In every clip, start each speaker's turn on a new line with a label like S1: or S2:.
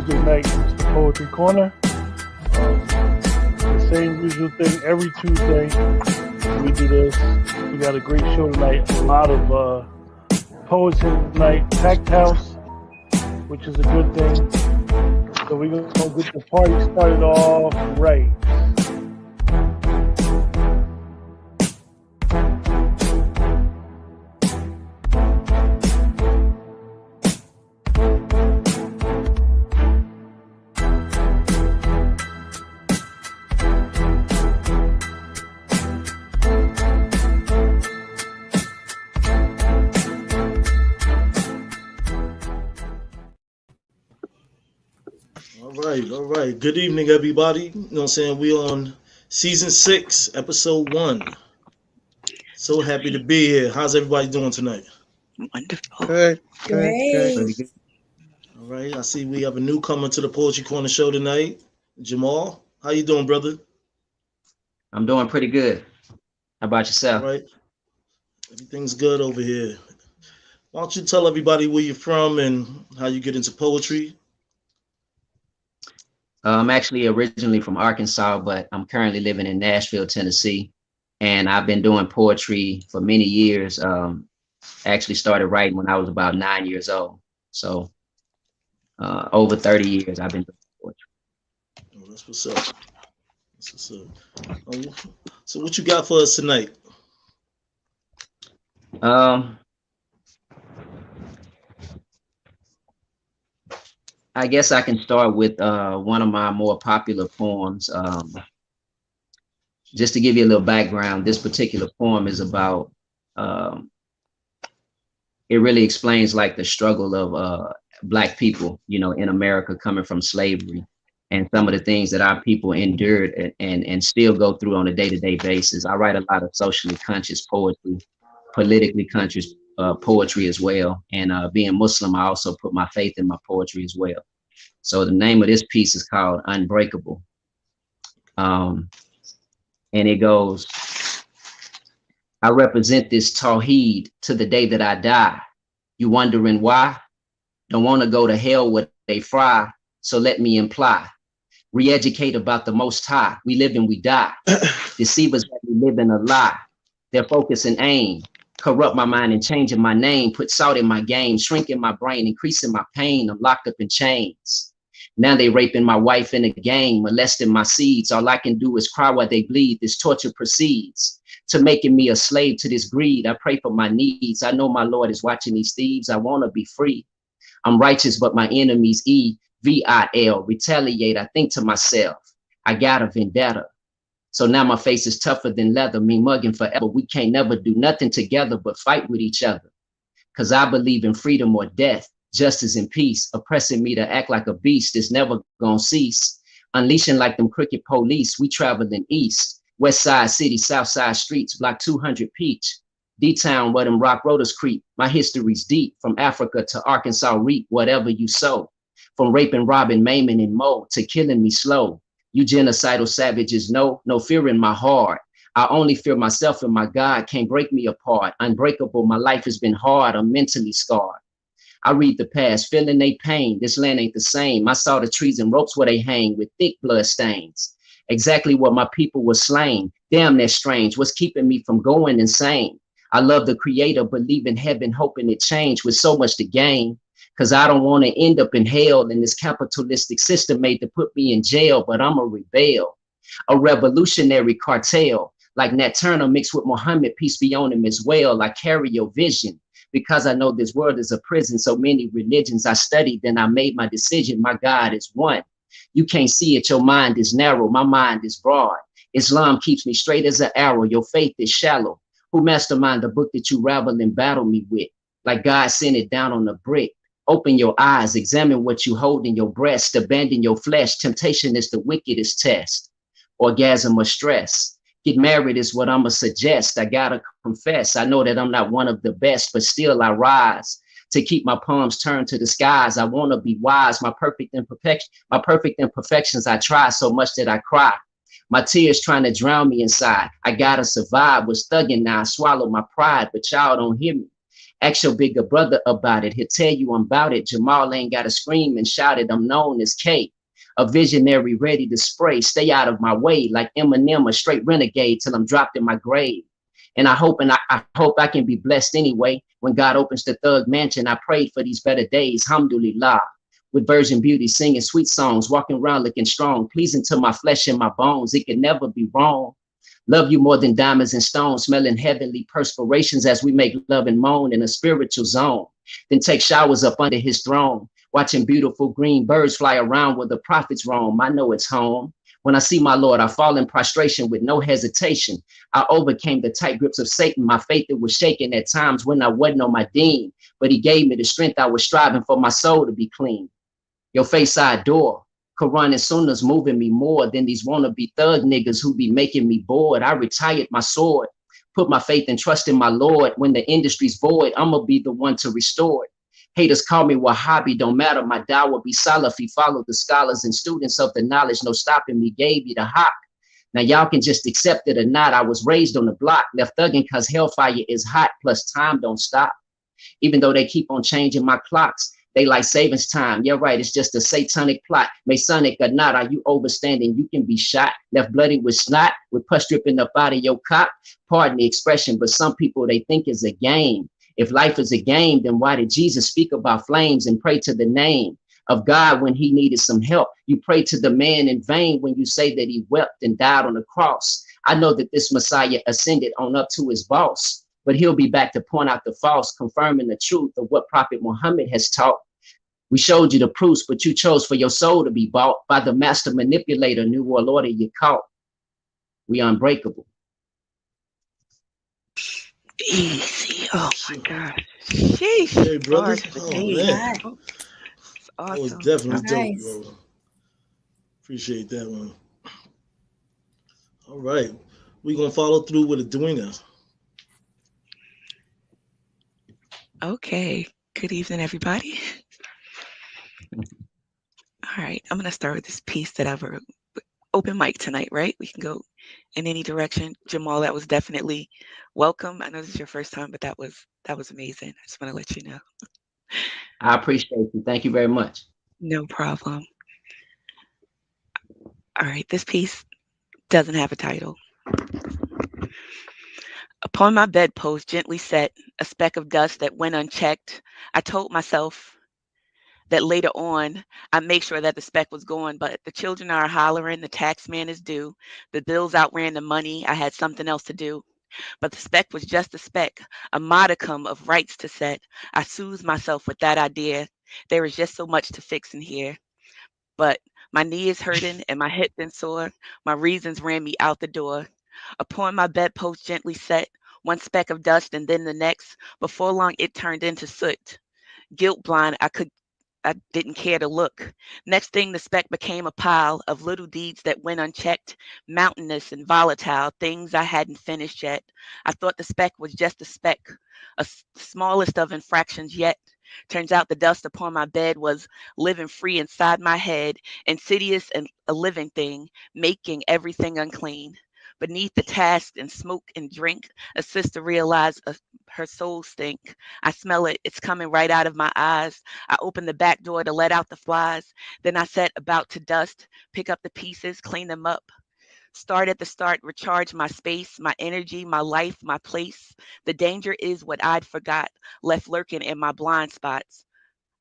S1: Tuesday night is the Poetry Corner. The same usual thing every Tuesday. We do this. We got a great show tonight. A lot of poets here tonight. Packed house, which is a good thing. So we're going to get the party started off right.
S2: All right. Good evening, everybody. You know what I'm saying? We on season 6, episode 1. So happy to be here. How's everybody doing tonight?
S3: Wonderful.
S4: Good.
S3: Great.
S2: All right. I see we have a newcomer to the Poetry Corner show tonight. Jamal, how you doing, brother?
S5: I'm doing pretty good. How about yourself?
S2: All right. Everything's good over here. Why don't you tell everybody where you're from and how you get into poetry?
S5: I'm actually originally from Arkansas, but I'm currently living in Nashville, Tennessee. And I've been doing poetry for many years. Actually started writing when I was about 9 years old. So over 30 years I've been doing poetry.
S2: Oh, that's what's up. That's what's up. So what you got for us tonight?
S5: I guess I can start with one of my more popular poems. Just to give you a little background, this particular poem is about, it really explains like the struggle of Black people, you know, in America coming from slavery and some of the things that our people endured and still go through on a day-to-day basis. I write a lot of socially conscious poetry, politically conscious poetry as well. And being Muslim, I also put my faith in my poetry as well. So the name of this piece is called Unbreakable. And it goes, I represent this Tawheed to the day that I die. You wondering why? Don't want to go to hell where they fry. So let me imply, re-educate about the Most High. We live and we die. Deceivers let me live in a lie. Their focus and aim. Corrupt my mind and changing my name, put salt in my game, shrinking my brain, increasing my pain. I'm locked up in chains. Now they raping my wife in a game, molesting my seeds. All I can do is cry while they bleed. This torture proceeds to making me a slave to this greed. I pray for my needs. I know my Lord is watching these thieves. I want to be free. I'm righteous, but my enemies E.V.I.V.E, retaliate. I think to myself, I got a vendetta. So now my face is tougher than leather, me mugging forever. We can't never do nothing together but fight with each other. Cause I believe in freedom or death, justice and peace. Oppressing me to act like a beast is never gonna cease. Unleashing like them crooked police, we traveling east. West side city, south side streets, block 200 Peach. D-Town where them rock rollers creep. My history's deep, from Africa to Arkansas reap whatever you sow. From raping, robbing, maiming, and mo to killing me slow. You genocidal savages know, no fear in my heart. I only fear myself and my God can't break me apart. Unbreakable, my life has been hard, I'm mentally scarred. I read the past, feeling they pain, this land ain't the same. I saw the trees and ropes where they hang with thick blood stains. Exactly what my people were slain. Damn, that's strange, what's keeping me from going insane? I love the creator, believe in heaven, hoping it change with so much to gain. Cause I don't want to end up in hell in this capitalistic system made to put me in jail, but I'm a rebel, a revolutionary cartel, like Nat Turner mixed with Muhammad, peace be on him as well. I carry your vision because I know this world is a prison. So many religions I studied, then I made my decision. My God is one. You can't see it, your mind is narrow, my mind is broad. Islam keeps me straight as an arrow, your faith is shallow. Who mastermind the book that you ravel and battle me with? Like God sent it down on a brick. Open your eyes, examine what you hold in your breast, abandon your flesh. Temptation is the wickedest test. Orgasm or stress. Get married is what I'ma suggest. I gotta confess, I know that I'm not one of the best, but still I rise to keep my palms turned to the skies. I wanna be wise, my perfect imperfections I try so much that I cry. My tears trying to drown me inside. I gotta survive, was thugging now. I swallow my pride, but y'all don't hear me. Ask your bigger brother about it. He'll tell you I'm about it. Jamal ain't got to scream and shout it. I'm known as K, a visionary ready to spray. Stay out of my way like Eminem, a straight renegade till I'm dropped in my grave. And I hope I can be blessed anyway. When God opens the thug mansion, I prayed for these better days. Alhamdulillah. With virgin beauty, singing sweet songs, walking around looking strong, pleasing to my flesh and my bones. It could never be wrong. Love you more than diamonds and stones, smelling heavenly perspirations as we make love and moan in a spiritual zone. Then take showers up under his throne, watching beautiful green birds fly around where the prophets roam. I know it's home. When I see my Lord, I fall in prostration with no hesitation. I overcame the tight grips of Satan. My faith, it was shaken at times when I wasn't on my dean, but he gave me the strength I was striving for my soul to be clean. Your face I adore. Quran and Sunnah's moving me more than these wannabe thug niggas who be making me bored. I retired my sword, put my faith and trust in my Lord. When the industry's void, I'ma be the one to restore it. Haters call me Wahhabi, don't matter. My dawah be Salafi, follow the scholars and students of the knowledge. No stopping me, gave you the hawk. Now y'all can just accept it or not. I was raised on the block, left thugging cause hellfire is hot, plus time don't stop. Even though they keep on changing my clocks, they like savings time. Yeah, right, it's just a satanic plot. Masonic or not, are you overstanding? You can be shot, left bloody with snot, with pus dripping up out of your cock. Pardon the expression, but some people, they think it's a game. If life is a game, then why did Jesus speak about flames and pray to the name of God when he needed some help? You pray to the man in vain when you say that he wept and died on the cross. I know that this Messiah ascended on up to his boss, but he'll be back to point out the false, confirming the truth of what Prophet Muhammad has taught. We showed you the proofs, but you chose for your soul to be bought by the master manipulator, New World Order you caught. We unbreakable.
S3: Easy. Oh my God. Sheesh.
S2: Hey, brother.
S3: Bars for
S2: Oh,
S3: days.
S2: man.
S3: Oh, it's
S2: That was
S3: awesome.
S2: definitely
S4: Nice.
S2: dope, bro. Appreciate that one. All right. We're going to follow through with a Dwinger.
S3: Okay. Good evening, everybody. All right. I'm going to start with this piece that I've wrote. Open mic tonight, right? We can go in any direction. Jamal, that was definitely welcome. I know this is your first time, but that was amazing. I just want to let you know.
S5: I appreciate you. Thank you very much.
S3: No problem. All right. This piece doesn't have a title. Upon my bedpost, gently set, a speck of dust that went unchecked, I told myself that later on, I'd make sure that the speck was gone, but the children are hollering, the tax man is due, the bills outran the money, I had something else to do. But the speck was just a speck, a modicum of rights to set. I soothed myself with that idea. There is just so much to fix in here. But my knee is hurting and my hip been sore. My reasons ran me out the door. Upon my bedpost gently set, one speck of dust and then the next. Before long it turned into soot. Guilt blind, I didn't care to look. Next thing, the speck became a pile of little deeds that went unchecked, mountainous and volatile, things I hadn't finished yet. I thought the speck was just a speck, smallest of infractions yet. Turns out the dust upon my bed was living free inside my head, insidious and a living thing, making everything unclean. Beneath the task and smoke and drink, a sister realized her soul stink. I smell it, it's coming right out of my eyes. I opened the back door to let out the flies. Then I set about to dust, pick up the pieces, clean them up. Start at the start, recharge my space, my energy, my life, my place. The danger is what I'd forgot, left lurking in my blind spots.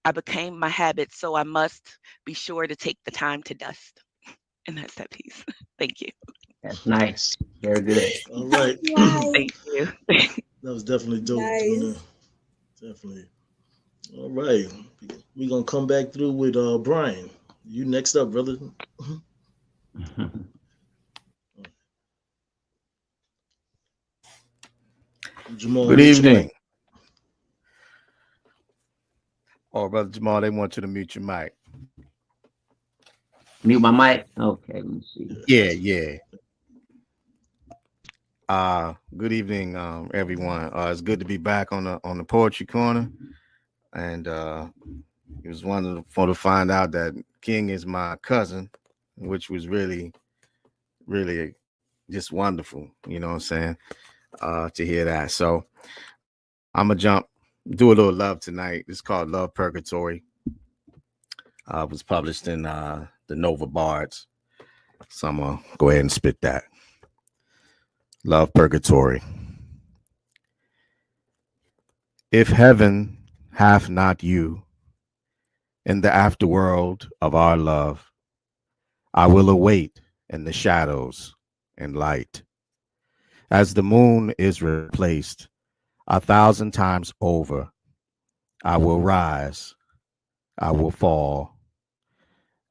S3: I became my habit, so I must be sure to take the time to dust. And that's that piece. Thank you.
S5: That's nice. Very good.
S2: All right.
S4: Nice.
S3: Thank you.
S2: That was definitely dope,
S4: Nice.
S2: Dwinger. Definitely. All right. We're going to come back through with Brian. You next up, brother. Jamal.
S6: Good
S2: mute your
S6: evening.
S2: mic.
S6: Oh, Brother Jamal, they want you to mute your mic.
S5: Mute my mic. Okay, let me see.
S6: Yeah. Good evening, everyone. It's good to be back on the Poetry Corner, and it was wonderful to find out that King is my cousin, which was really, really just wonderful. You know what I'm saying? To hear that. So I'm gonna jump do a little love tonight. It's called Love Purgatory. It was published in the Nova Bards. So I'm going to go ahead and spit that. Love Purgatory. If heaven hath not you in the afterworld of our love, I will await in the shadows and light. As the moon is replaced 1,000 times over, I will rise, I will fall.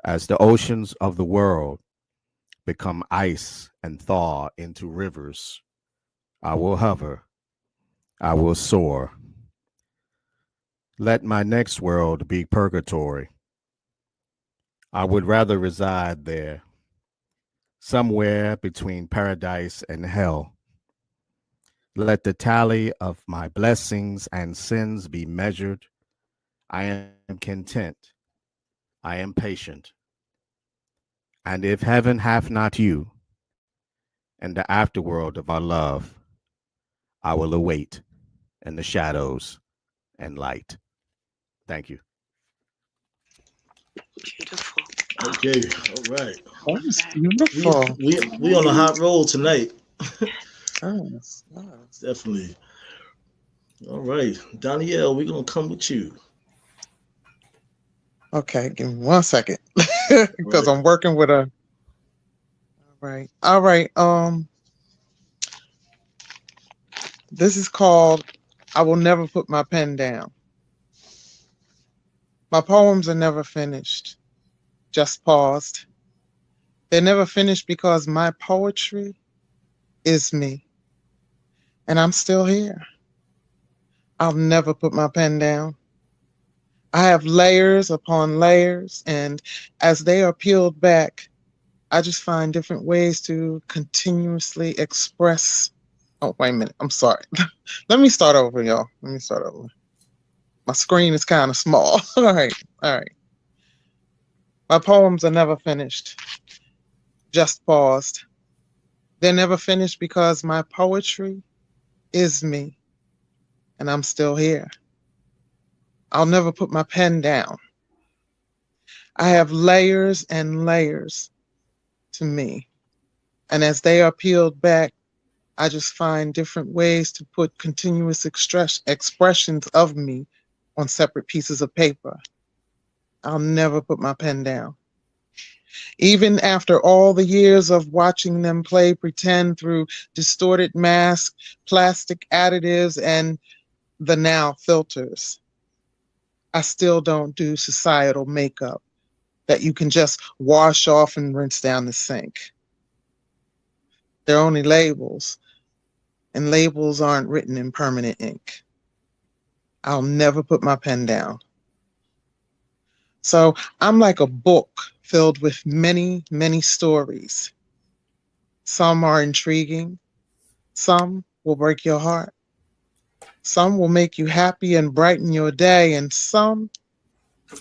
S6: As the oceans of the world become ice and thaw into rivers, I will hover, I will soar. Let my next world be purgatory. I would rather reside there, somewhere between paradise and hell. Let the tally of my blessings and sins be measured. I am content. I am patient. And if heaven hath not you, and the afterworld of our love, I will await in the shadows and light. Thank you.
S3: Beautiful.
S2: Okay, all right.
S1: That was
S2: We
S1: beautiful.
S2: we on a hot roll tonight.
S1: Yes, yes.
S2: Definitely. All right, Danielle, we're gonna come with you.
S4: Okay, give me 1 second. Because
S2: Right.
S4: I'm working with a all right. This is called I Will Never Put My Pen Down. My poems are never finished, just paused. They're never finished because my poetry is me, and I'm still here. I'll never put my pen down. I have layers upon layers, and as they are peeled back, I just find different ways to continuously express. Oh, wait a minute. I'm sorry. Let me start over, y'all. Let me start over. My screen is kind of small. All right. All right. My poems are never finished, just paused. They're never finished because my poetry is me, and I'm still here. I'll never put my pen down. I have layers and layers to me. And as they are peeled back, I just find different ways to put continuous expressions of me on separate pieces of paper. I'll never put my pen down. Even after all the years of watching them play pretend through distorted masks, plastic additives, and the now filters, I still don't do societal makeup that you can just wash off and rinse down the sink. They're only labels, and labels aren't written in permanent ink. I'll never put my pen down. So I'm like a book filled with many, many stories. Some are intriguing. Some will break your heart. Some will make you happy and brighten your day, and some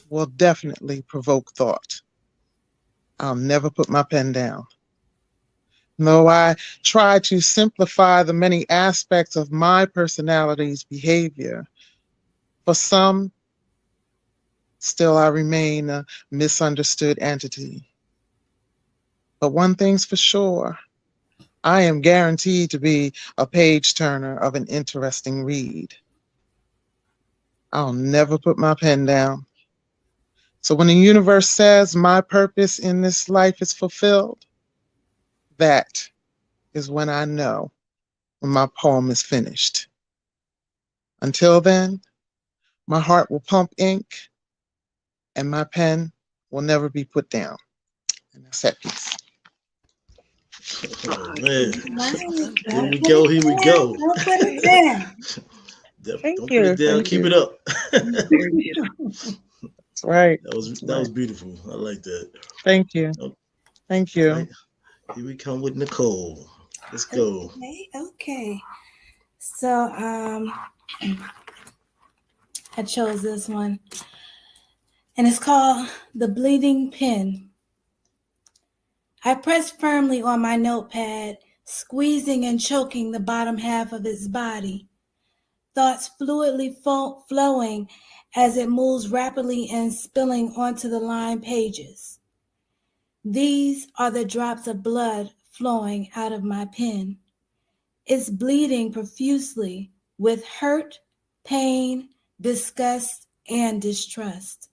S4: will definitely provoke thought. I'll never put my pen down. Though I try to simplify the many aspects of my personality's behavior, for some, still I remain a misunderstood entity. But one thing's for sure, I am guaranteed to be a page turner of an interesting read. I'll never put my pen down. So when the universe says my purpose in this life is fulfilled, that is when I know when my poem is finished. Until then, my heart will pump ink and my pen will never be put down. And that's that piece.
S2: Oh man.
S7: Nice.
S2: Here
S7: Don't
S2: we
S7: put
S2: go.
S7: it
S2: Here we
S7: down.
S2: go.
S7: Don't put it down.
S4: Thank
S2: Don't put it
S4: you.
S2: down.
S4: Thank
S2: Keep
S4: you.
S2: it up.
S3: Very beautiful.
S4: That's right.
S2: That was
S4: Right.
S2: beautiful. I like that.
S4: Thank you.
S2: Oh,
S4: Thank
S2: all
S4: you.
S2: right. Here we come with Nicole. Let's go.
S7: Okay. So I chose this one. And it's called The Bleeding Pen. I pressed firmly on my notepad, squeezing and choking the bottom half of its body. thoughts fluidly flowing as it moves rapidly and spilling onto the lined pages. These are the drops of blood flowing out of my pen. It's bleeding profusely with hurt, pain, disgust, and distrust.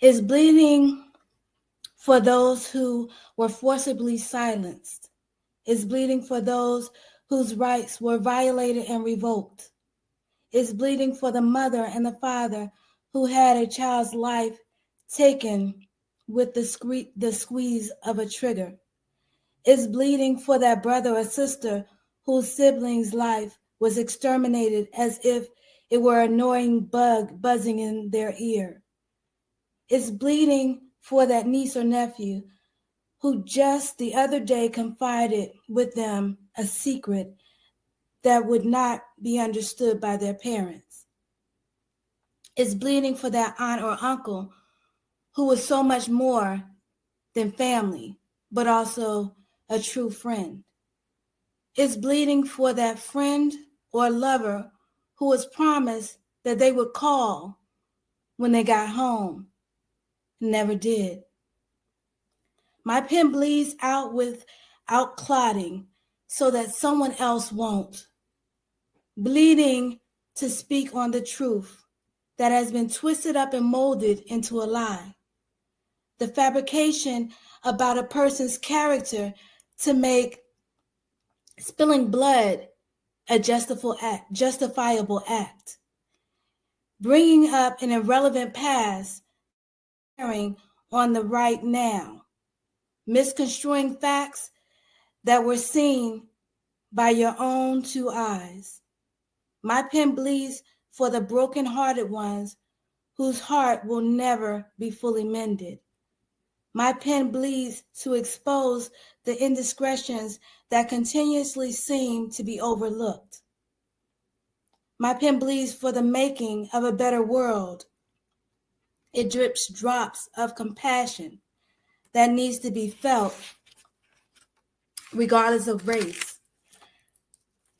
S7: It's bleeding for those who were forcibly silenced. It's bleeding for those whose rights were violated and revoked. It's bleeding for the mother and the father who had a child's life taken with the squeeze of a trigger. It's bleeding for that brother or sister whose sibling's life was exterminated as if it were an annoying bug buzzing in their ear. It's bleeding for that niece or nephew who just the other day confided with them a secret that would not be understood by their parents. It's bleeding for that aunt or uncle who was so much more than family, but also a true friend. It's bleeding for that friend or lover who was promised that they would call when they got home, never did. My pen bleeds out without clotting so that someone else won't. Bleeding to speak on the truth that has been twisted up and molded into a lie. The fabrication about a person's character to make spilling blood a justifiable act. Bringing up an irrelevant past, bearing on the right now. Misconstruing facts that were seen by your own two eyes. My pen bleeds for the broken-hearted ones whose heart will never be fully mended. My pen bleeds to expose the indiscretions that continuously seem to be overlooked. My pen bleeds for the making of a better world. It drips drops of compassion that needs to be felt regardless of race.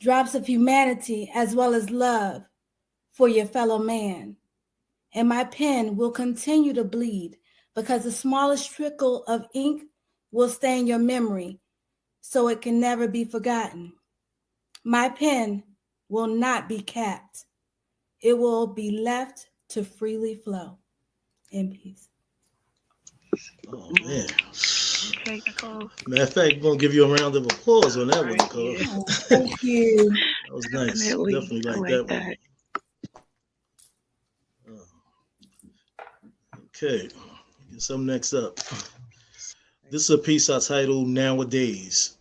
S7: Drops of humanity as well as love for your fellow man. And my pen will continue to bleed because the smallest trickle of ink will stain your memory so it can never be forgotten. My pen will not be capped. It will be left to freely flow. In peace.
S2: Oh man.
S3: Okay, Nicole.
S2: Matter of fact, we're gonna give you a round of applause on that one,
S3: Right,
S2: Nicole.
S3: yeah.
S7: Oh, thank you.
S2: That was nice.
S3: Definitely.
S2: Definitely
S3: I
S2: like
S3: like
S2: that
S3: that.
S2: one. Okay. Get some next up. This is a piece I titled Nowadays.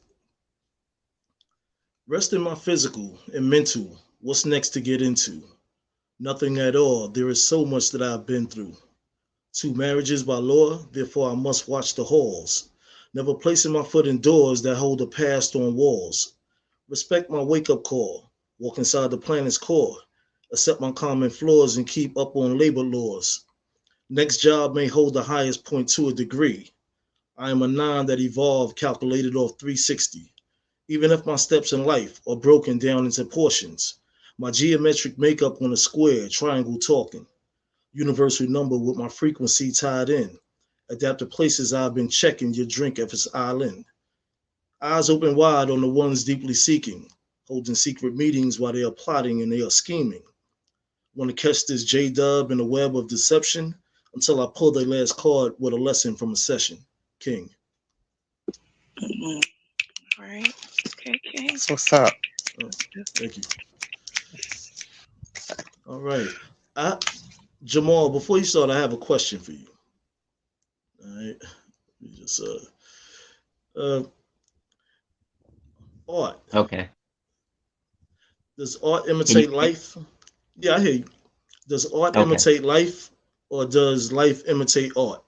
S2: Rest in my physical and mental. What's next to get into? Nothing at all. There is so much that I've been through. 2 marriages by law, therefore I must watch the halls. Never placing my foot in doors that hold the past on walls. Respect my wake up call. Walk inside the planet's core. Accept my common flaws and keep up on labor laws. Next job may hold the highest point to a degree. I am a nine that evolved calculated off 360. Even if my steps in life are broken down into portions, my geometric makeup on a square, triangle talking, universal number with my frequency tied in. Adapt to places I've been checking your drink if it's island. Eyes open wide on the ones deeply seeking, holding secret meetings while they are plotting and they are scheming. Want to catch this J Dub in a web of deception until I pull their last card with a lesson from a session. King.
S3: Mm-hmm. All right. Okay, King.
S4: That's what's up.
S2: Oh, thank you. All right. Jamal, before you start, I have a question for you. All right. You just art.
S5: Okay.
S2: Does art
S5: Can you?
S2: imitate life? Yeah, I hear you. Does art
S5: Okay.
S2: imitate life, or does life imitate art?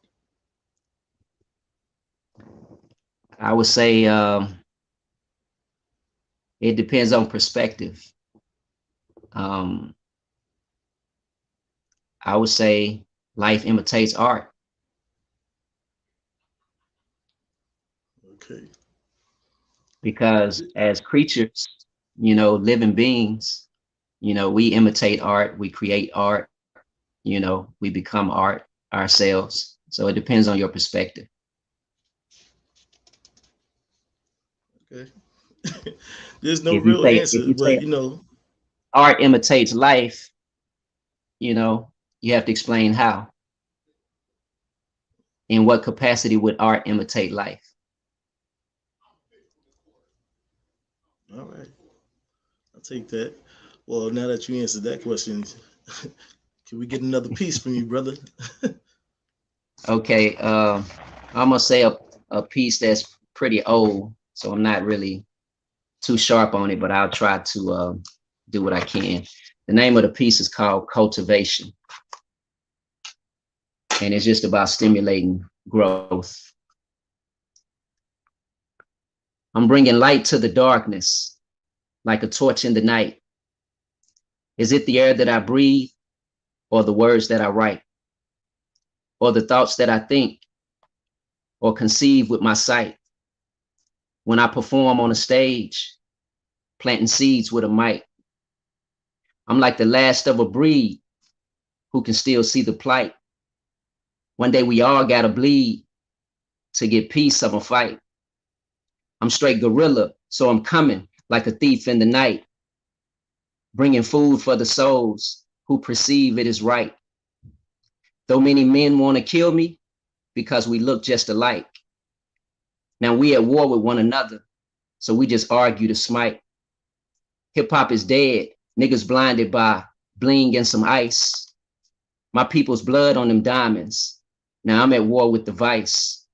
S5: I would say it depends on perspective. Um, I would say life imitates art.
S2: Okay.
S5: Because as creatures, you know, living beings. You know, we imitate art, we create art, you know, we become art ourselves. So it depends on your perspective.
S2: Okay. There's no
S5: If you
S2: real
S5: say if
S2: answer,
S5: you
S2: but
S5: say
S2: you know,
S5: art imitates life, you know, you have to explain how. In what capacity would art imitate life?
S2: all right, I'll take that. Well, now that you answered that question, can we get another piece from you, brother?
S5: Okay, I'm gonna say a piece that's pretty old, so I'm not really too sharp on it, but I'll try to do what I can. The name of the piece is called Cultivation, and it's just about stimulating growth. I'm bringing light to the darkness like a torch in the night. Is it the air that I breathe, or the words that I write, or the thoughts that I think or conceive with my sight? When I perform on a stage, planting seeds with a mic, I'm like the last of a breed who can still see the plight. One day we all gotta bleed to get peace of a fight. I'm straight gorilla, so I'm coming like a thief in the night, bringing food for the souls who perceive it is right. Though many men want to kill me because we look just alike. Now we at war with one another, so we just argue to smite. Hip hop is dead, niggas blinded by bling and some ice. My people's blood on them diamonds. Now I'm at war with the vice.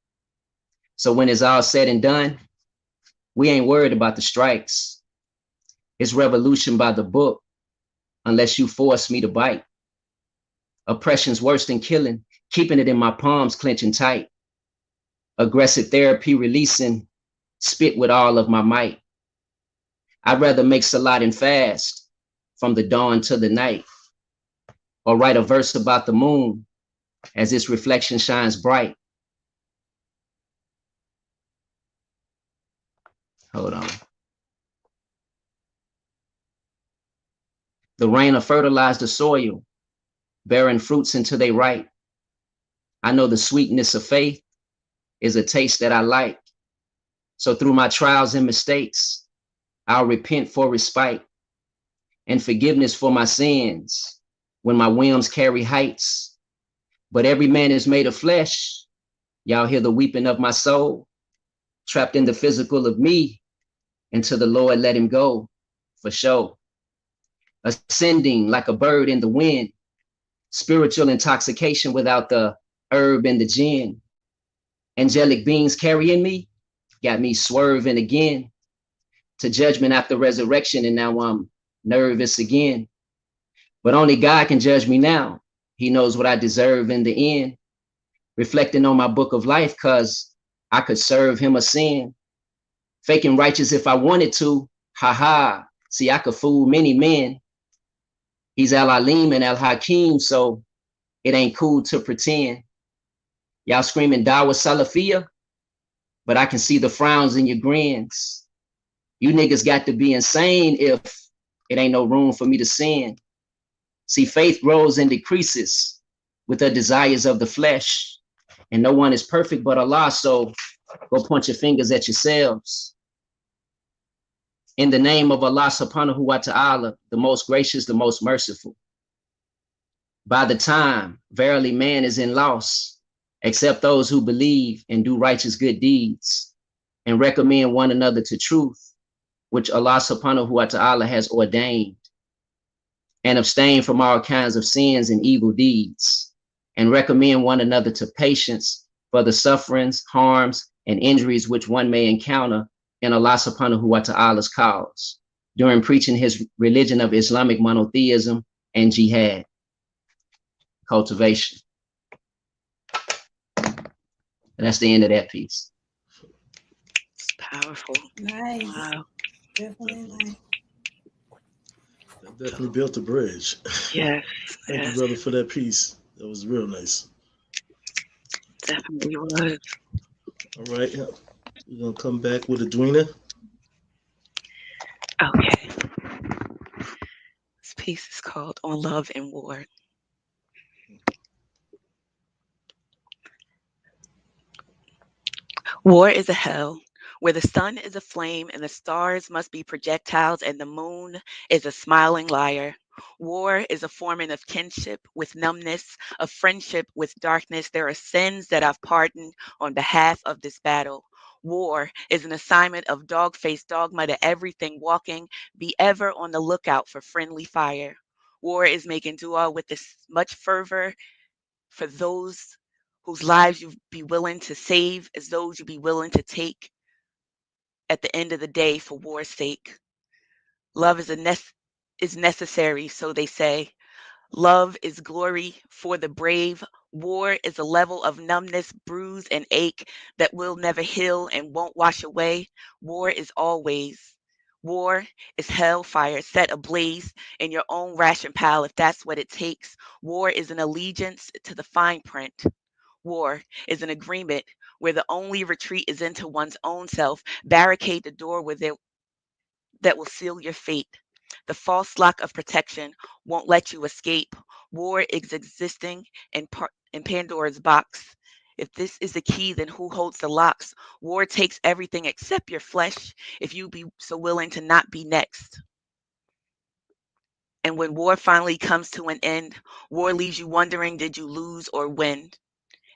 S5: So when it's all said and done, we ain't worried about the strikes. It's revolution by the book, unless you force me to bite. Oppression's worse than killing, keeping it in my palms, clenching tight. Aggressive therapy releasing, spit with all of my might. I'd rather make Saladin fast from the dawn to the night, or write a verse about the moon as its reflection shines bright. Hold on. The rain will fertilize the soil, bearing fruits until they ripe. I know the sweetness of faith is a taste that I like. So through my trials and mistakes, I'll repent for respite and forgiveness for my sins when my whims carry heights. But every man is made of flesh. Y'all hear the weeping of my soul, trapped in the physical of me, until the Lord let him go, for sure. Ascending like a bird in the wind, spiritual intoxication without the herb and the gin. Angelic beings carrying me, got me swerving again to judgment after resurrection, and now I'm nervous again. But only God can judge me now. He knows what I deserve in the end. Reflecting on my book of life, cause I could serve him a sin. Faking righteous if I wanted to, haha. See, I could fool many men. He's Al Alim and Al Hakim, so it ain't cool to pretend. Y'all screaming Dawa Salafia, but I can see the frowns in your grins. You niggas got to be insane if it ain't no room for me to sin. See, faith grows and decreases with the desires of the flesh, and no one is perfect but Allah, so go point your fingers at yourselves. In the name of Allah subhanahu wa ta'ala, the most gracious, the most merciful. By the time, verily man is in loss, except those who believe and do righteous good deeds and recommend one another to truth, which Allah subhanahu wa ta'ala has ordained, and abstain from all kinds of sins and evil deeds, and recommend one another to patience for the sufferings, harms, and injuries which one may encounter in Allah subhanahu wa ta'ala's cause during preaching his religion of Islamic monotheism and jihad. Cultivation. And that's the end of that piece.
S3: It's powerful.
S7: Nice.
S3: Wow.
S7: Definitely nice.
S2: That definitely built a bridge.
S3: Yes.
S2: Thank you,
S3: Yes.
S2: brother, for that piece. That was real nice.
S3: Definitely was.
S2: All right, we're gonna come back with Edwina.
S3: Okay. piece is called On Love and War. War is a hell where the sun is a flame and the stars must be projectiles and the moon is a smiling liar. War is a forming of kinship with numbness, of friendship with darkness. There are sins that I've pardoned on behalf of this battle. War is an assignment of dog faced dogma to everything walking. Be ever on the lookout for friendly fire. War is making dua with this much fervor for those whose lives you'd be willing to save as those you'd be willing to take at the end of the day for war's sake. Love is necessary, so they say. Love is glory for the brave. War is a level of numbness, bruise, and ache that will never heal and won't wash away. War is always. War is hellfire set ablaze in your own ration pile if that's what it takes. War is an allegiance to the fine print. War is an agreement where the only retreat is into one's own self. Barricade the door that will seal your fate. The false lock of protection won't let you escape. War is existing in Pandora's box. If this is the key, then who holds the locks? War takes everything except your flesh, if you be so willing to not be next. And when war finally comes to an end, war leaves you wondering, did you lose or win?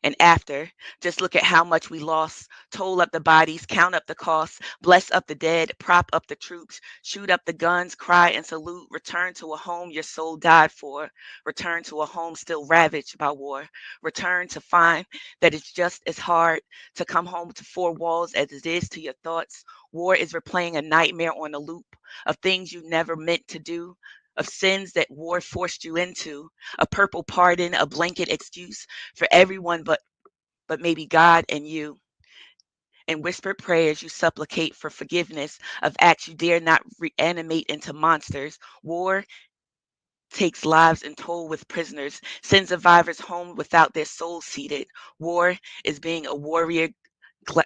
S3: And after, just look at how much we lost. Toll up the bodies, count up the costs, bless up the dead, prop up the troops, shoot up the guns, cry and salute, return to a home your soul died for, return to a home still ravaged by war, return to find that it's just as hard to come home to four walls as it is to your thoughts. War is replaying a nightmare on a loop of things you never meant to do, of sins that war forced you into, a purple pardon, a blanket excuse for everyone but maybe God and you. In whispered prayers, you supplicate for forgiveness of acts you dare not reanimate into monsters. War takes lives and toll with prisoners, sends survivors home without their souls seated. War is being a warrior, gla-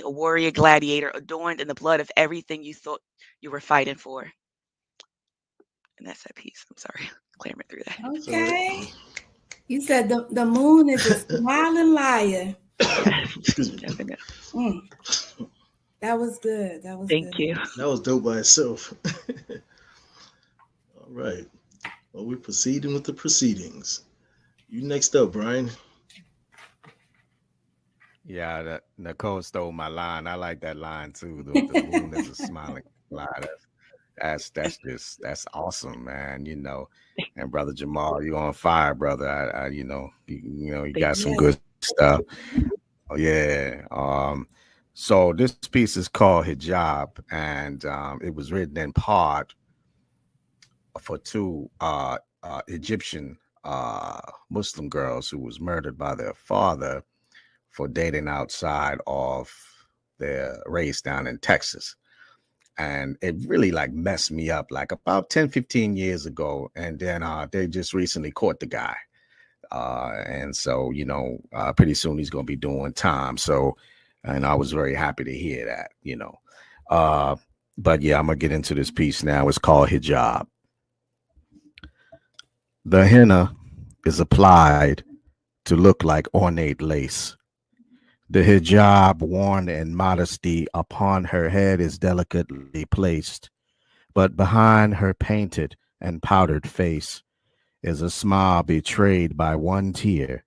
S3: a warrior gladiator adorned in the blood of everything you thought you were fighting for. And that's that piece. I'm sorry, clamoring through that.
S2: It's all right.
S7: Okay. You said the moon is a smiling liar.
S3: Yes,
S2: Excuse
S3: you
S2: me.
S3: never know.
S7: Mm, that was good. That was
S3: Thank
S7: good.
S3: you.
S2: That was dope by itself. All right. Well, we're proceeding with the proceedings. You next up, Brian.
S6: Yeah, that Nicole stole my line. I like that line too. The moon is a smiling line. That's awesome, man. And brother Jamal, you on fire, brother. You
S3: Thank
S6: got
S3: you.
S6: some
S7: Yes.
S6: good stuff. Oh, yeah. So this piece is called Hijab, and it was written in part for two Egyptian Muslim girls who was murdered by their father for dating outside of their race down in Texas. And it really like messed me up like about 10, 15 years ago. And then they just recently caught the guy. And so, pretty soon he's going to be doing time. So, and I was very happy to hear that. Uh, but yeah, I'm going to get into this piece now. It's called Hijab. The henna is applied to look like ornate lace. The hijab worn in modesty upon her head is delicately placed, but behind her painted and powdered face is a smile betrayed by one tear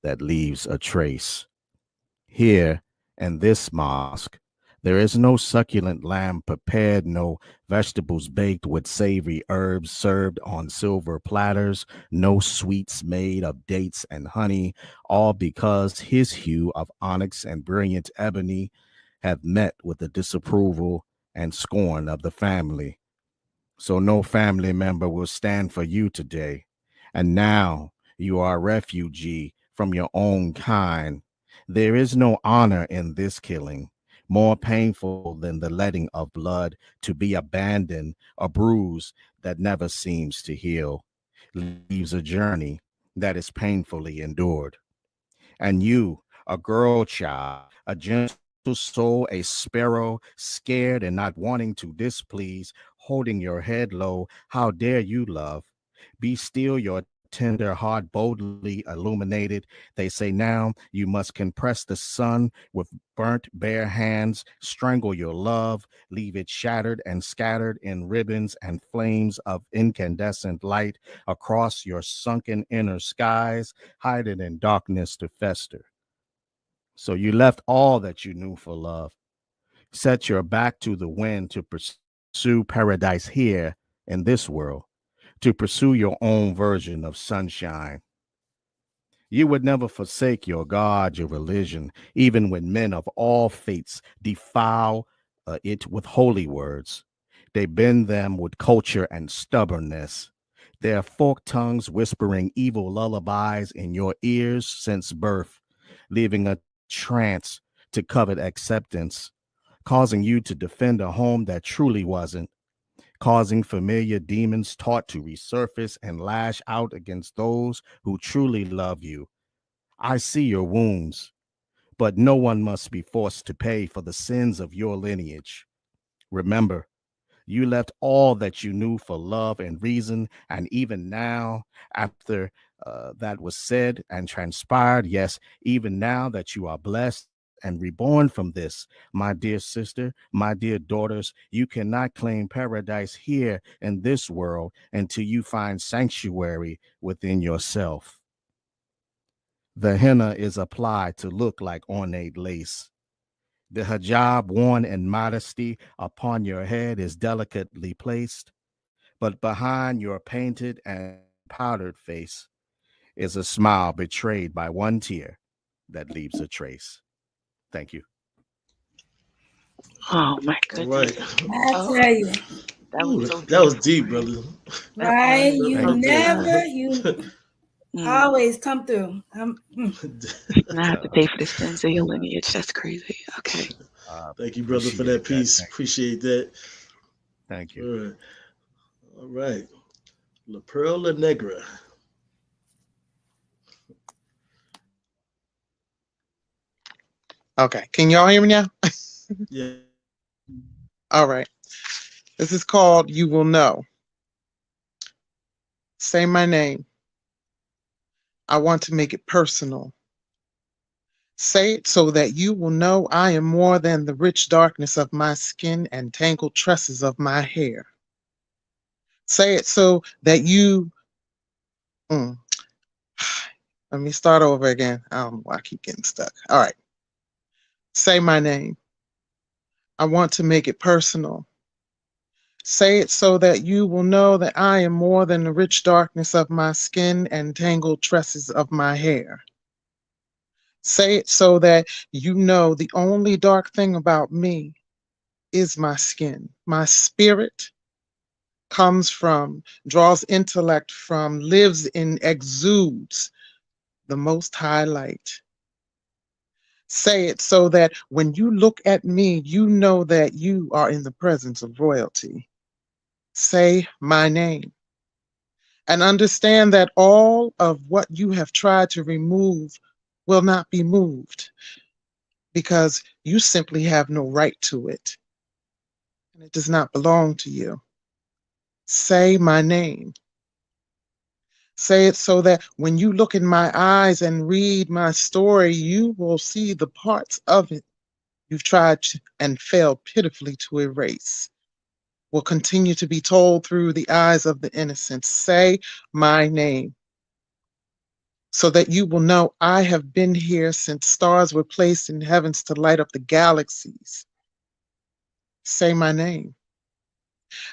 S6: that leaves a trace. Here, in this mosque, there is no succulent lamb prepared, no vegetables baked with savory herbs served on silver platters, no sweets made of dates and honey, all because his hue of onyx and brilliant ebony have met with the disapproval and scorn of the family. So no family member will stand for you today. And now you are a refugee from your own kind. There is no honor in this killing, more painful than the letting of blood to be abandoned, a bruise that never seems to heal, leaves a journey that is painfully endured. And you, a girl child, a gentle soul, a sparrow, scared and not wanting to displease, holding your head low. How dare you love? Be still, your tender heart boldly illuminated. They say now you must compress the sun with burnt bare hands, strangle your love, leave it shattered and scattered in ribbons and flames of incandescent light across your sunken inner skies, hide it in darkness to fester. So you left all that you knew for love, set your back to the wind to pursue paradise here in this world, to pursue your own version of sunshine. You would never forsake your God, your religion, even when men of all faiths defile it with holy words. They bend them with culture and stubbornness. Their forked tongues whispering evil lullabies in your ears since birth, leaving a trance to covet acceptance, causing you to defend a home that truly wasn't, causing familiar demons taught to resurface and lash out against those who truly love you. I see your wounds, but no one must be forced to pay for the sins of your lineage. Remember, you left all that you knew for love and reason, and even now, after that was said and transpired, yes, even now that you are blessed and reborn from this, my dear sister, my dear daughters, you cannot claim paradise here in this world until you find sanctuary within yourself. The henna is applied to look like ornate lace. The hijab worn in modesty upon your head is delicately placed, but behind your painted and powdered face is a smile betrayed by one tear that leaves a trace. Thank you.
S3: Oh my
S2: All right.
S3: goodness.
S7: I
S3: Oh,
S7: tell you,
S3: that was
S2: Ooh,
S3: so
S2: that was
S3: beautiful,
S2: deep,
S3: right?
S2: brother.
S3: That
S7: right?
S3: was.
S7: You
S6: Thank you.
S7: never, you
S3: Mm,
S7: always come through.
S3: I have to
S6: Uh,
S3: pay for the sins of your lineage. That's crazy. Okay.
S2: Thank you, brother, for that
S6: Appreciate that.
S2: piece. Appreciate that.
S6: Thank
S2: All
S6: you.
S2: right. All right. La Perla Negra.
S4: Okay, can y'all hear me now?
S2: Yeah.
S4: All right. This is called You Will Know. Say my name. I want to make it personal. Say it so that you will know I am more than the rich darkness of my skin and tangled tresses of my hair. Say it so that you. Mm, let me start over again. I don't know why I keep getting stuck. All right. Say my name. I want to make it personal. Say it so that you will know that I am more than the rich darkness of my skin and tangled tresses of my hair. Say it so that you know the only dark thing about me is my skin. My spirit comes from, draws intellect from, lives in, exudes the most high light. Say it so that when you look at me, you know that you are in the presence of royalty. Say my name and understand that all of what you have tried to remove will not be moved because you simply have no right to it and it does not belong to you. Say my name. Say it so that when you look in my eyes and read my story, you will see the parts of it you've tried to, and failed pitifully to erase will continue to be told through the eyes of the innocent. Say my name so that you will know I have been here since stars were placed in heavens to light up the galaxies. Say my name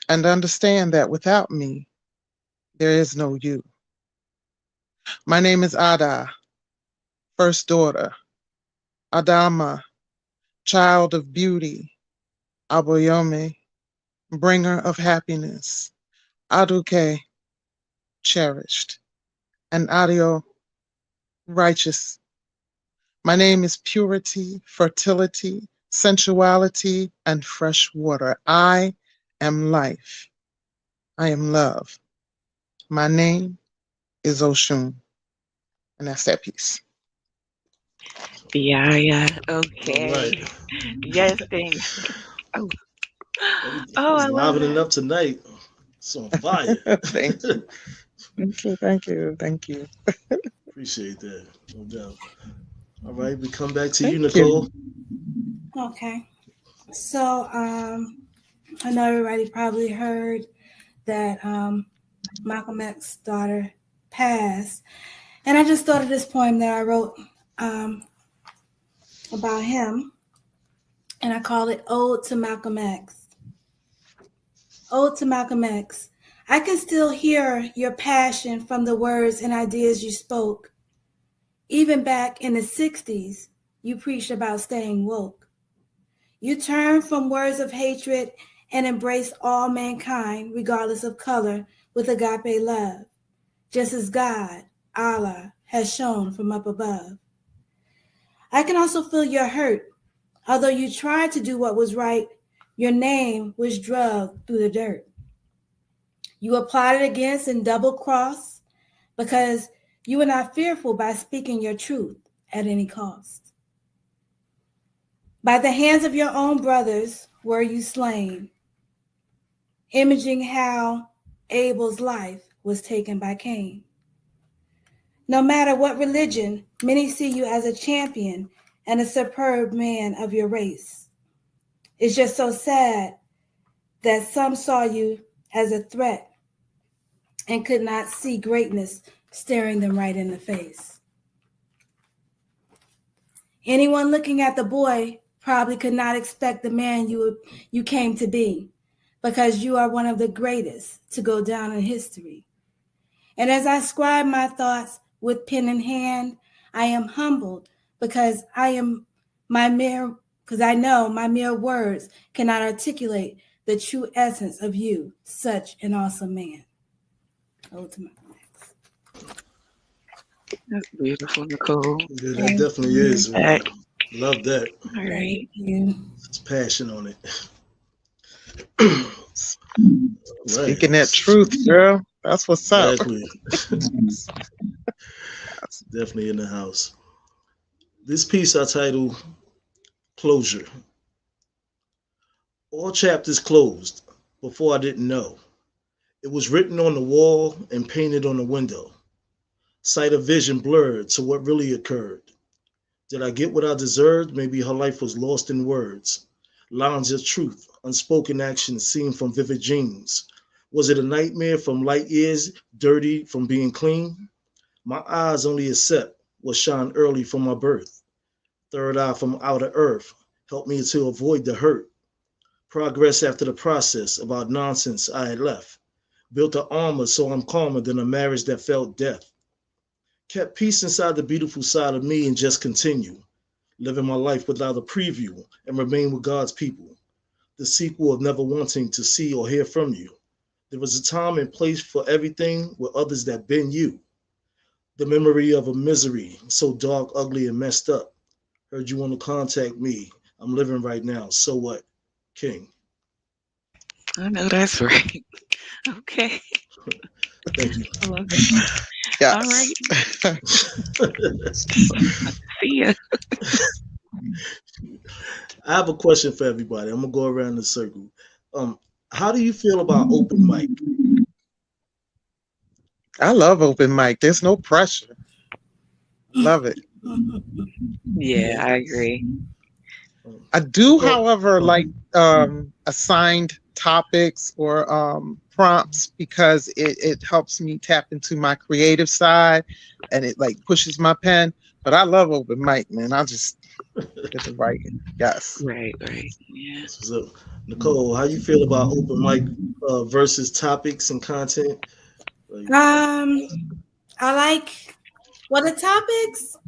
S4: and understand that without me, there is no you. My name is Ada, first daughter, Adama, child of beauty, Aboyome, bringer of happiness, Aduke, cherished, and Adio, righteous. My name is purity, fertility, sensuality, and fresh water. I am life. I am love. My name is Oshun. And that's that piece.
S3: Yeah, yeah.
S2: All right.
S3: Okay. Yes, thing. Oh. Oh,
S2: It's
S3: I love
S2: livening
S3: that.
S2: up tonight. It's on fire.
S4: Thank you. Thank you. Thank you. Thank you.
S2: Appreciate that, no doubt. All right, we come back to you,
S4: Thank you.
S2: Nicole.
S7: Okay. So I know everybody probably heard that Malcolm X's daughter passed. And I just thought of this poem that I wrote about him. And I call it Ode to Malcolm X. Ode to Malcolm X. I can still hear your passion from the words and ideas you spoke. Even back in the 60s, you preached about staying woke. You turned from words of hatred and embraced all mankind, regardless of color, with agape love, just as God, Allah, has shown from up above. I can also feel your hurt. Although you tried to do what was right, your name was drugged through the dirt. You were plotted against and double crossed because you were not fearful by speaking your truth at any cost. By the hands of your own brothers were you slain, imaging how Abel's life was taken by Cain. No matter what religion, many see you as a champion and a superb man of your race. It's just so sad that some saw you as a threat and could not see greatness staring them right in the face. Anyone looking at the boy probably could not expect the man you came to be, because you are one of the greatest to go down in history. And as I scribe my thoughts with pen in hand, I am humbled because I know my mere words cannot articulate the true essence of you, such an awesome man. Ultimate.
S3: That's beautiful, Nicole.
S2: Yeah, that definitely is.
S3: Back.
S2: Love that.
S3: All right.
S7: Thank you.
S2: It's passion on it.
S4: Speaking that truth, girl. That's what's up.
S2: Exactly. Definitely in the house. This piece I title Closure. All chapters closed. Before I didn't know. It was written on the wall and painted on the window. Sight of vision blurred to what really occurred. Did I get what I deserved? Maybe her life was lost in words. Lines of truth, unspoken actions seen from vivid dreams. Was it a nightmare from light years, dirty from being clean? My eyes only accept what shined early from my birth. Third eye from outer earth helped me to avoid the hurt. Progress after the process about nonsense I had left. Built an armor so I'm calmer than a marriage that felt death. Kept peace inside the beautiful side of me and just continue. Living my life without a preview and remain with God's people. The sequel of never wanting to see or hear from you. There was a time and place for everything with others that been you. The memory of a misery so dark, ugly, and messed up. Heard you want to contact me. I'm living right now. So what? King.
S3: I know that's right. Okay.
S2: Thank you.
S3: I love it.
S4: Yes.
S3: All right. See ya.
S2: I have a question for everybody. I'm gonna go around the circle. How do you feel about open mic?
S4: I love open mic. There's no pressure. Love it.
S3: Yeah, I agree.
S4: I do, however, like assigned topics or prompts because it helps me tap into my creative side and it like pushes my pen. But I love open mic, man. I just get to write. Yes.
S3: Right. Yeah.
S2: So, Nicole, how you feel about open mic versus topics and content?
S7: I like the topics.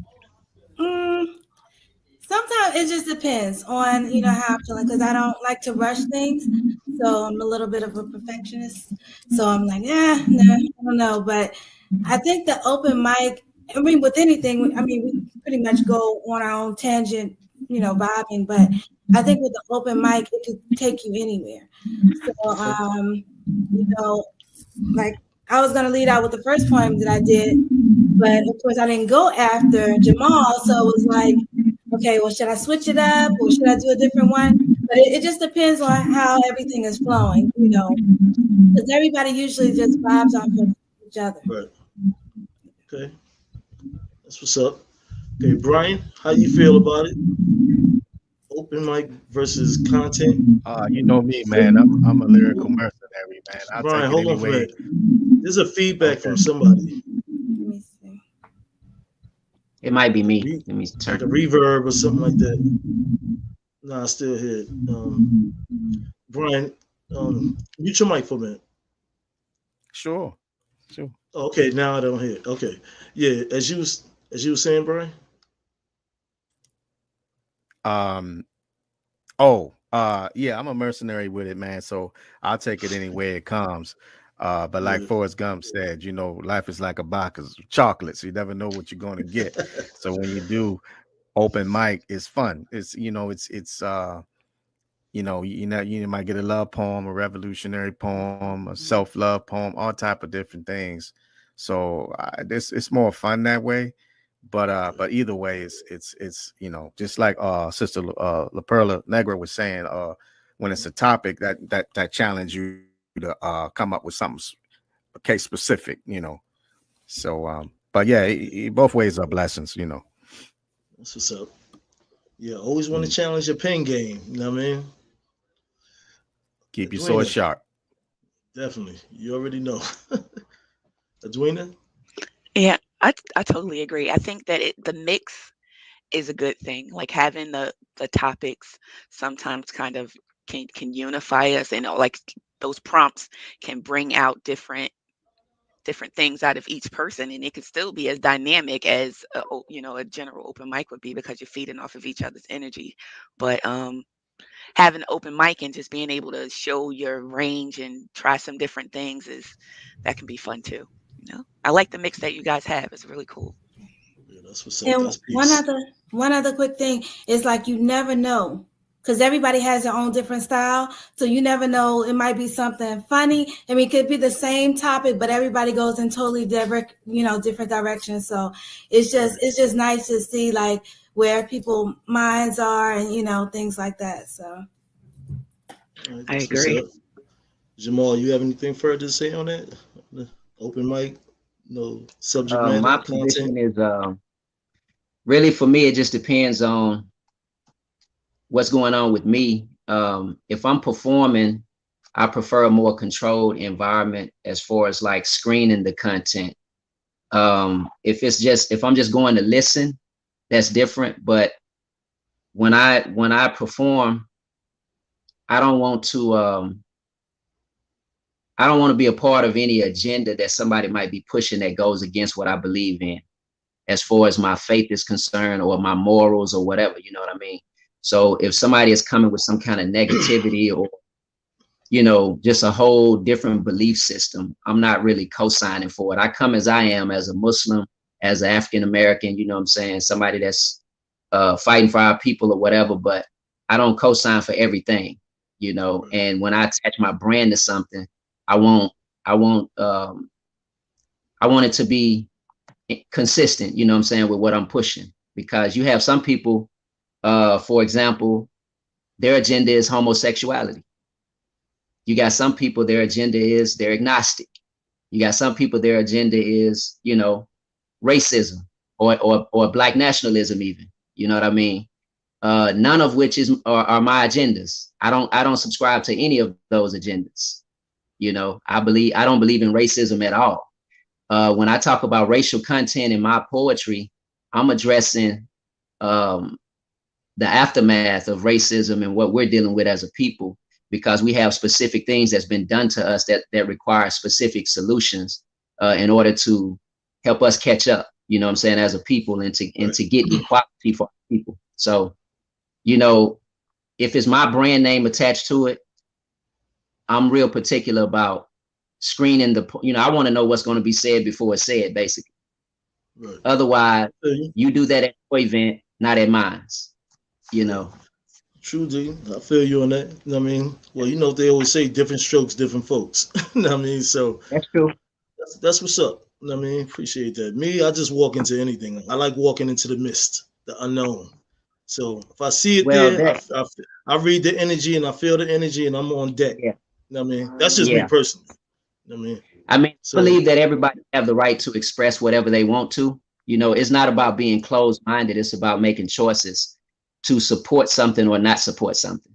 S7: Sometimes it just depends on how I'm feeling, because I don't like to rush things. So I'm a little bit of a perfectionist. So I'm like, no, I don't know. But I think the open mic, with anything, we pretty much go on our own tangent, vibing. But I think with the open mic, it could take you anywhere. So, like I was going to lead out with the first poem that I did, but of course I didn't go after Jamal. So it was like, okay, well, should I switch it up or should I do a different one? But it just depends on how everything is flowing, because everybody usually just vibes off of each other.
S2: Right. Okay. That's what's up. Okay, Brian, how you feel about it? Open mic versus content.
S6: You know me, man. I'm a lyrical mercenary, man. I'll
S2: Brian,
S6: take it
S2: hold
S6: any
S2: on for a
S6: way.
S2: minute. There's a feedback
S6: Okay.
S2: from somebody.
S7: Let me see.
S5: It might be
S2: Like a,
S5: me.
S2: re-
S5: Let me
S2: like a
S5: turn.
S2: reverb or something like that. Nah, I still hear it. Brian, mute your mic for a minute.
S6: Sure. Sure.
S2: Oh, okay, now I don't hear it. Okay. Yeah, as you were saying, Brian?
S6: Um, yeah, I'm a mercenary with it, man. So I'll take it any way it comes. But like
S2: Yeah.
S6: Forrest Gump said, life is like a box of chocolates. You never know what you're going to get. So when you do open mic, it's fun. You might get a love poem, a revolutionary poem, a self-love poem, all type of different things. So it's more fun that way. But either way, it's just like Sister La Perla Negra was saying, when it's a topic that challenge you to come up with something case specific. So but yeah, both ways are blessings.
S2: That's what's up. Yeah, always want to
S6: Mm.
S2: challenge your pen game. You know what I mean?
S6: Keep your sword
S2: Edwina,
S6: sharp.
S2: definitely. You already know. Edwina?
S3: Yeah, I totally agree. I think that the mix is a good thing. Like having the topics sometimes kind of can unify us, and like those prompts can bring out different things out of each person, and it could still be as dynamic as a general open mic would be, because you're feeding off of each other's energy. But having an open mic and just being able to show your range and try some different things that can be fun too. I like the mix that you guys have. It's really cool.
S2: Yeah, that's what's up.
S7: And
S2: That's
S7: one
S2: peace.
S7: other one other quick thing is, like, you never know, because everybody has their own different style. So you never know. It might be something funny. I mean, it could be the same topic, but everybody goes in totally different directions. So it's just nice to see, like, where people minds are, and things like that. So
S2: All right,
S3: I
S2: that's what's
S3: agree.
S2: up. Jamal, you have anything further to say on that? Open mic, no subject matter,
S5: My
S2: content.
S5: position is really, for me, it just depends on what's going on with me. If I'm performing, I prefer a more controlled environment as far as like screening the content. If I'm just going to listen, that's different. But when I perform, I don't want to I don't want to be a part of any agenda that somebody might be pushing that goes against what I believe in, as far as my faith is concerned, or my morals, or whatever, you know what I mean? So if somebody is coming with some kind of negativity, or just a whole different belief system, I'm not really co-signing for it. I come as I am, as a Muslim, as an African American, you know what I'm saying, somebody that's fighting for our people or whatever, but I don't co-sign for everything. And when I attach my brand to something, I want I want I want it to be consistent, you know what I'm saying, with what I'm pushing. Because you have some people, for example, their agenda is homosexuality. You got some people, their agenda is they're agnostic. You got some people, their agenda is, racism, or black nationalism even. You know what I mean? None of which are my agendas. I don't subscribe to any of those agendas. I don't believe in racism at all. When I talk about racial content in my poetry, I'm addressing um, the aftermath of racism and what we're dealing with as a people, because we have specific things that's been done to us that require specific solutions in order to help us catch up, you know what I'm saying, as a people, and to get equality for people. So, if it's my brand name attached to it, I'm real particular about screening I want to know what's going to be said before it's said, basically.
S2: Right.
S5: Otherwise, you do that at your event, not at mine.
S2: True, D. I feel you on that. You know what I mean? Well, they always say different strokes, different folks. You know what I mean? So
S5: That's true.
S2: that's what's up. You know what I mean? Appreciate that. Me, I just walk into anything. I like walking into the mist, the unknown. So if I see it
S5: Well,
S2: there,
S5: that
S2: I read the energy and I feel the energy and I'm on deck.
S5: yeah,
S2: You know what I mean? That's just me
S5: yeah.
S2: personally. You know what I mean?
S5: I mean, I
S2: So
S5: believe that everybody have the right to express whatever they want to. You know, it's not about being closed-minded. It's about making choices to support something or not support something.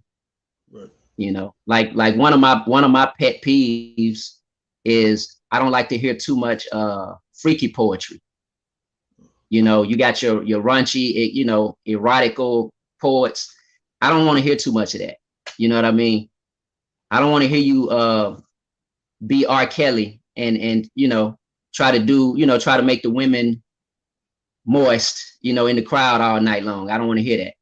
S2: right.
S5: You know, like one of my pet peeves is I don't like to hear too much freaky poetry. You know, you got your raunchy, you know, erotical poets. I don't want to hear too much of that. You know what I mean? I don't want to hear you be R. Kelly and you know try to make the women moist, you know, in the crowd all night long. I don't want to hear that.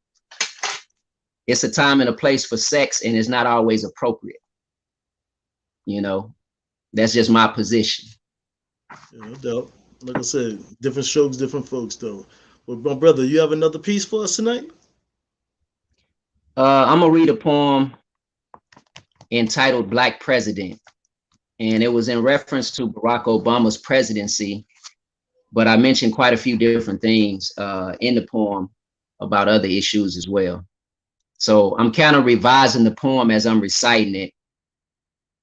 S5: It's a time and a place for sex, and it's not always appropriate. You know, that's just my position.
S2: Yeah, no doubt. Like I said, different strokes, different folks though. But my brother, you have another piece for us tonight?
S5: I'm gonna read a poem entitled "Black President," and it was in reference to Barack Obama's presidency. But I mentioned quite a few different things in the poem about other issues as well. So I'm kind of revising the poem as I'm reciting it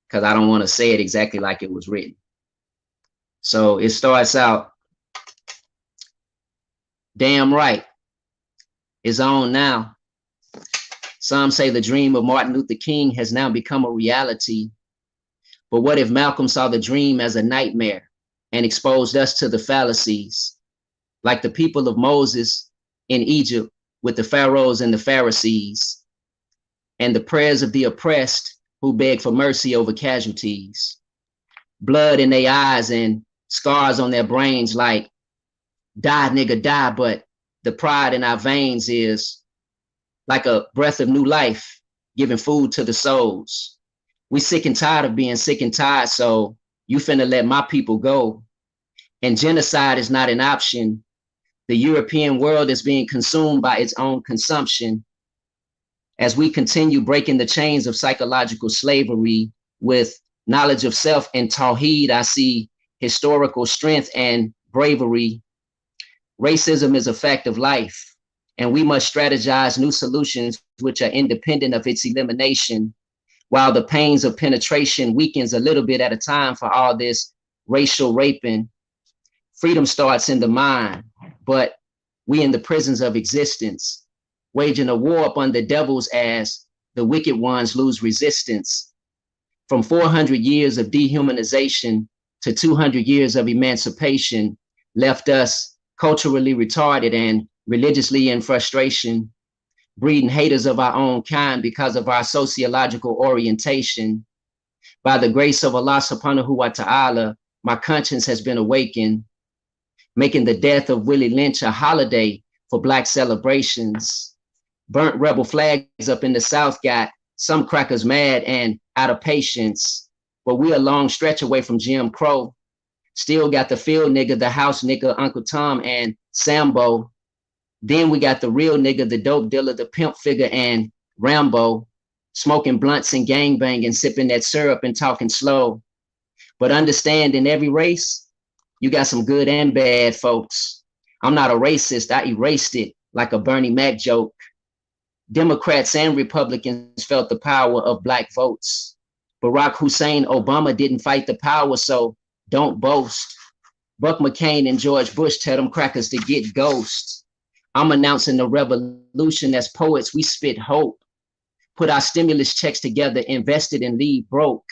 S5: because I don't want to say it exactly like it was written. So it starts out, damn right, it's on now. Some say the dream of Martin Luther King has now become a reality. But what if Malcolm saw the dream as a nightmare and exposed us to the fallacies, like the people of Moses in Egypt with the pharaohs and the Pharisees, and the prayers of the oppressed who beg for mercy over casualties, blood in their eyes and scars on their brains like, die, nigga, die, but the pride in our veins is like a breath of new life, giving food to the souls. We sick and tired of being sick and tired, so you finna let my people go. And genocide is not an option. The European world is being consumed by its own consumption. As we continue breaking the chains of psychological slavery with knowledge of self and Tawheed, I see historical strength and bravery. Racism is a fact of life, and we must strategize new solutions which are independent of its elimination, while the pains of penetration weakens a little bit at a time for all this racial raping. Freedom starts in the mind, but we in the prisons of existence, waging a war upon the devils as the wicked ones lose resistance. From 400 years of dehumanization to 200 years of emancipation left us culturally retarded and religiously in frustration, breeding haters of our own kind because of our sociological orientation. By the grace of Allah subhanahu wa ta'ala, my conscience has been awakened, making the death of Willie Lynch a holiday for Black celebrations. Burnt rebel flags up in the South got some crackers mad and out of patience, but we a long stretch away from Jim Crow. Still got the field nigga, the house nigga, Uncle Tom and Sambo. Then we got the real nigga, the dope dealer, the pimp figure, and Rambo, smoking blunts and gangbanging, sipping that syrup and talking slow. But understand, in every race, you got some good and bad folks. I'm not a racist. I erased it like a Bernie Mac joke. Democrats and Republicans felt the power of Black votes. Barack Hussein Obama didn't fight the power, so don't boast. Buck McCain and George Bush tell them crackers to get ghosts. I'm announcing the revolution. As poets, we spit hope. Put our stimulus checks together, invested and leave broke.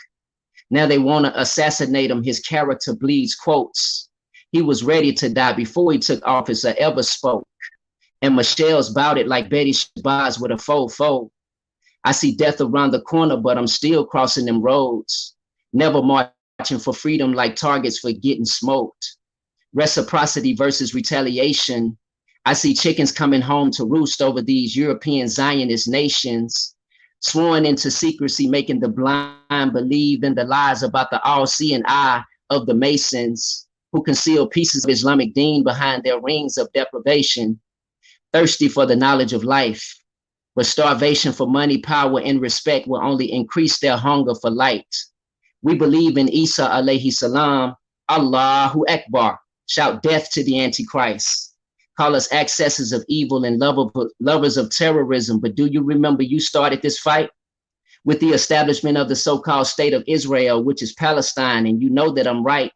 S5: Now they want to assassinate him. His character bleeds quotes. He was ready to die before he took office or ever spoke. And Michelle's bout it like Betty Shabazz with a faux. I see death around the corner, but I'm still crossing them roads. Never marching for freedom like targets for getting smoked. Reciprocity versus retaliation. I see chickens coming home to roost over these European Zionist nations, sworn into secrecy, making the blind believe in the lies about the all-seeing eye of the Masons, who conceal pieces of Islamic deen behind their rings of deprivation, thirsty for the knowledge of life. But starvation for money, power, and respect will only increase their hunger for light. We believe in Isa alayhi salam, Allahu Akbar, shout death to the Antichrist. call us accessors of evil and lovers of terrorism. But do you remember you started this fight with the establishment of the so-called state of Israel, which is Palestine, and you know that I'm right.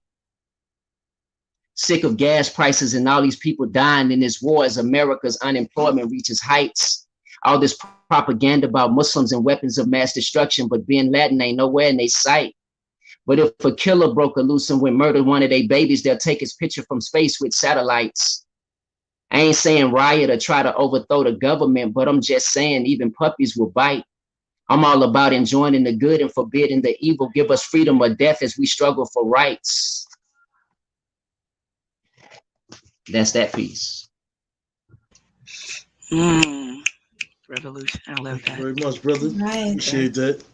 S5: Sick of gas prices and all these people dying in this war as America's unemployment reaches heights. All this propaganda about Muslims and weapons of mass destruction, but bin Laden ain't nowhere in their sight. But if a killer broke a loose and would murder one of their babies, they'll take his picture from space with satellites. I ain't saying riot or try to overthrow the government, but I'm just saying even puppies will bite. I'm all about enjoying the good and forbidding the evil. Give us freedom or death as we struggle for rights. That's that piece.
S3: Revolution. I love
S2: Thank you
S3: that.
S2: very much, brother.
S7: Nice.
S2: Appreciate that.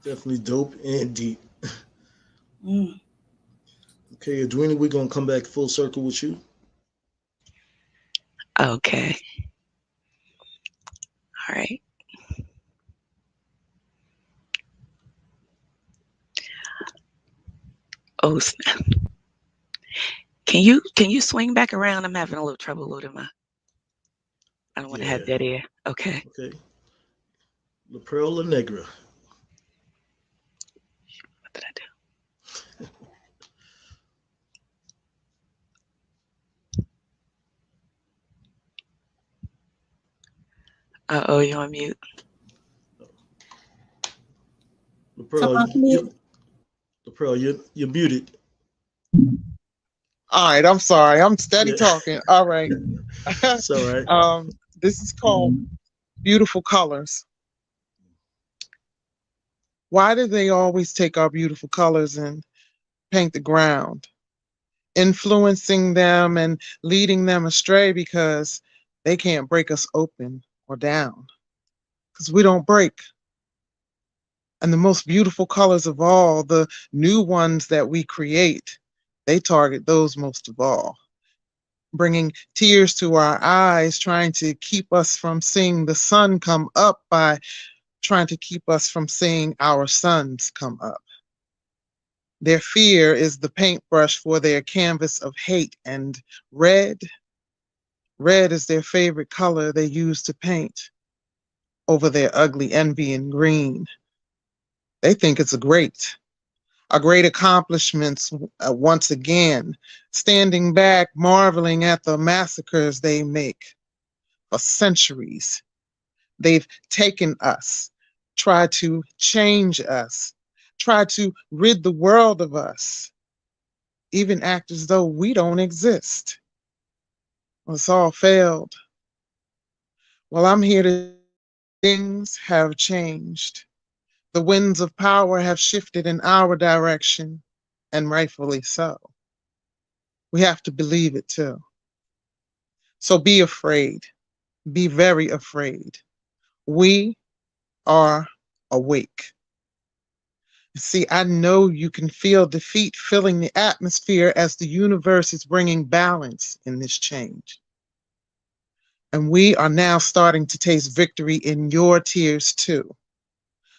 S2: Definitely dope and deep.
S7: Mm.
S2: Okay, Edwina, we're gonna come back full circle with you.
S3: Okay. All right. Oh snap. Can you swing back around? I'm having a little trouble loading my. I don't want to have dead air. Okay.
S2: Okay. La Pearl La Negra.
S3: What did I do? Oh, you're on mute.
S2: La Pearl,
S7: Come off mute.
S2: La Pearl, you're muted.
S4: All right, I'm sorry. I'm steady talking. All right.
S2: It's all right.
S4: This is called Beautiful Colors. Why do they always take our beautiful colors and paint the ground, influencing them and leading them astray? Because they can't break us open or down, because we don't break. And the most beautiful colors of all, the new ones that we create, they target those most of all, bringing tears to our eyes, trying to keep us from seeing the sun come up by trying to keep us from seeing our sons come up. Their fear is the paintbrush for their canvas of hate, and red is their favorite color they use to paint over their ugly envy and green. They think it's a great accomplishments once again, standing back, marveling at the massacres they make. For centuries, they've taken us, tried to change us, tried to rid the world of us, even act as though we don't exist. Well, it's all failed. Well, I'm here to things have changed. The winds of power have shifted in our direction, and rightfully so. We have to believe it too. So be afraid. Be very afraid. We are awake. See, I know you can feel defeat filling the atmosphere as the universe is bringing balance in this change. And we are now starting to taste victory in your tears too.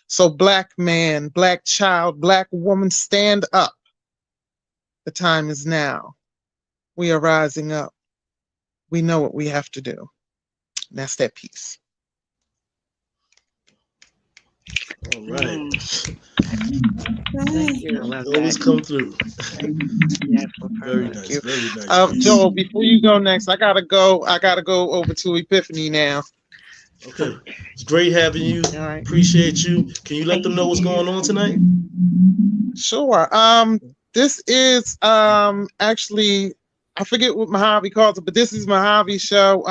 S4: So Black man, Black child, Black woman, stand up. The time is now. We are rising up. We know what we have to do. And that's that piece.
S2: All right.
S3: Thank you. I love
S2: Always
S3: that.
S2: come through.
S3: Yes,
S2: Very
S3: perfect.
S2: nice. Very nice.
S4: Joel, before you go next, I gotta go over to Epiphany now.
S2: Okay. It's great having you.
S4: All right.
S2: Appreciate you. Can you let them know what's going on tonight?
S4: Sure. This is actually, I forget what Mojave calls it, but this is Mojave's show.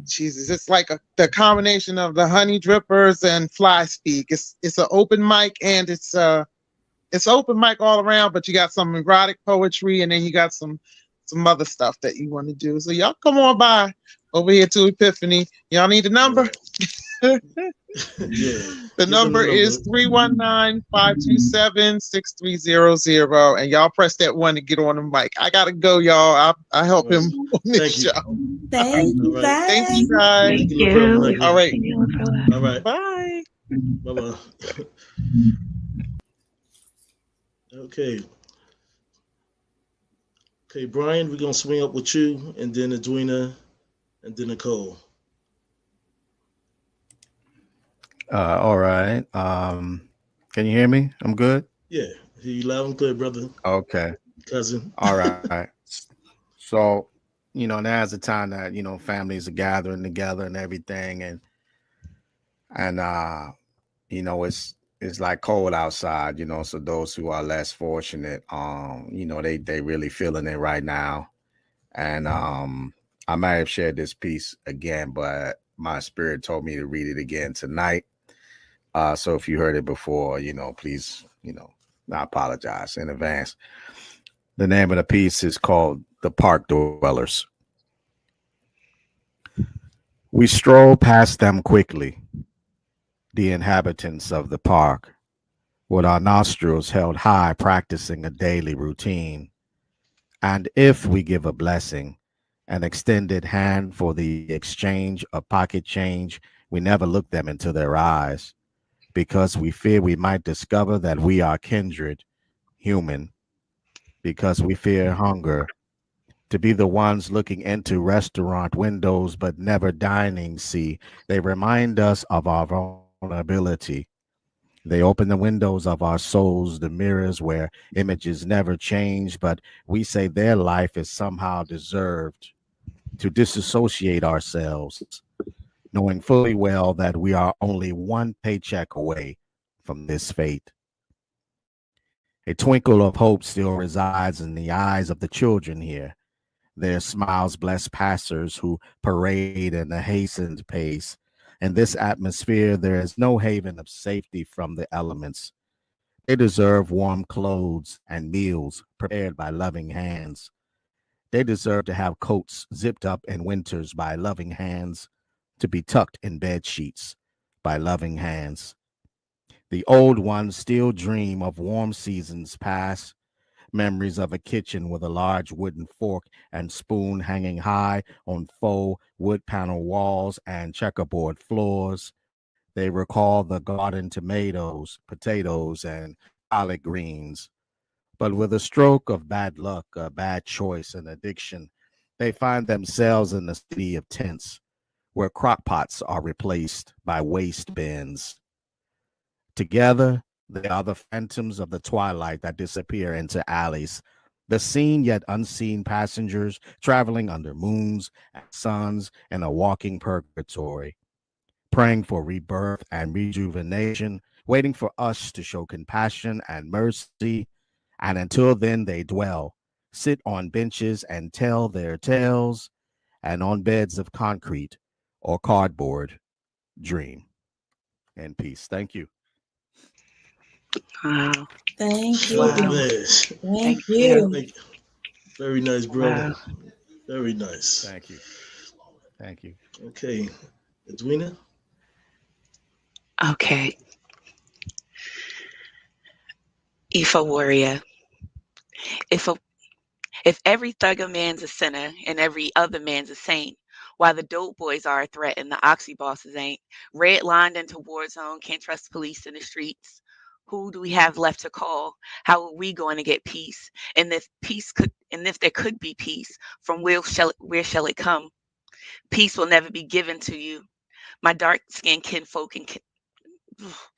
S4: Jesus, it's like the combination of the Honey Drippers and Fly Speak. It's an open mic, and it's open mic all around, but you got some erotic poetry, and then you got some other stuff that you want to do. So y'all come on by over here to Epiphany. Y'all need a number?
S2: Yeah.
S4: The number is 319-527-6300, and y'all press that one to get on the mic. I gotta go, y'all. I help him on this show.
S7: Thank you, guys.
S4: Thank you, guys.
S3: Thank you.
S4: All right.
S2: All right.
S4: Bye.
S2: Bye-bye. Okay. Okay, Brian, we're gonna swing up with you, and then Edwina, and then Nicole.
S6: All right. Can you hear me? I'm good.
S2: Yeah, hear you loud and clear, brother,
S6: Okay.
S2: cousin.
S6: All right. So, now's the time that families are gathering together and everything, and it's like cold outside. So those who are less fortunate, they really feeling it right now. And I might have shared this piece again, but my spirit told me to read it again tonight. So if you heard it before, please, I apologize in advance. The name of the piece is called The Park Dwellers. We stroll past them quickly, the inhabitants of the park, with our nostrils held high, practicing a daily routine. And if we give a blessing, an extended hand for the exchange of pocket change, we never look them into their eyes because we fear we might discover that we are kindred, human, because we fear hunger, to be the ones looking into restaurant windows but never dining. See, they remind us of our vulnerability. They open the windows of our souls, the mirrors where images never change, but we say their life is somehow deserved. To disassociate ourselves, knowing fully well that we are only one paycheck away from this fate. A twinkle of hope still resides in the eyes of the children here. Their smiles bless passers who parade in a hastened pace. In this atmosphere, there is no haven of safety from the elements. They deserve warm clothes and meals prepared by loving hands. They deserve to have coats zipped up in winters by loving hands, to be tucked in bed sheets by loving hands. The old ones still dream of warm seasons past, memories of a kitchen with a large wooden fork and spoon hanging high on faux wood panel walls and checkerboard floors. They recall the garden tomatoes, potatoes, and collard greens. But with a stroke of bad luck, a bad choice, and addiction, they find themselves in the city of tents, where crock pots are replaced by waste bins. Together, they are the phantoms of the twilight that disappear into alleys, the seen yet unseen passengers traveling under moons and suns in a walking purgatory, praying for rebirth and rejuvenation, waiting for us to show compassion and mercy. And until then, they dwell, sit on benches and tell their tales, and on beds of concrete or cardboard, dream. And peace. Thank you.
S3: Wow.
S7: Thank
S2: Oh
S3: Wow.
S7: you.
S2: man,
S7: Thank
S3: Thank you.
S7: you.
S2: Thank- very nice, bro.
S3: Wow.
S2: Very nice.
S6: Thank you. Thank you.
S2: Okay, Edwina.
S3: Okay. Ifa warrior. If a If every thugger man's a sinner and every other man's a saint, why the dope boys are a threat and the oxy bosses ain't, redlined into war zone, can't trust police in the streets. Who do we have left to call? How are we going to get peace? And if there could be peace, from where shall it come? Peace will never be given to you. My dark skinned kinfolk and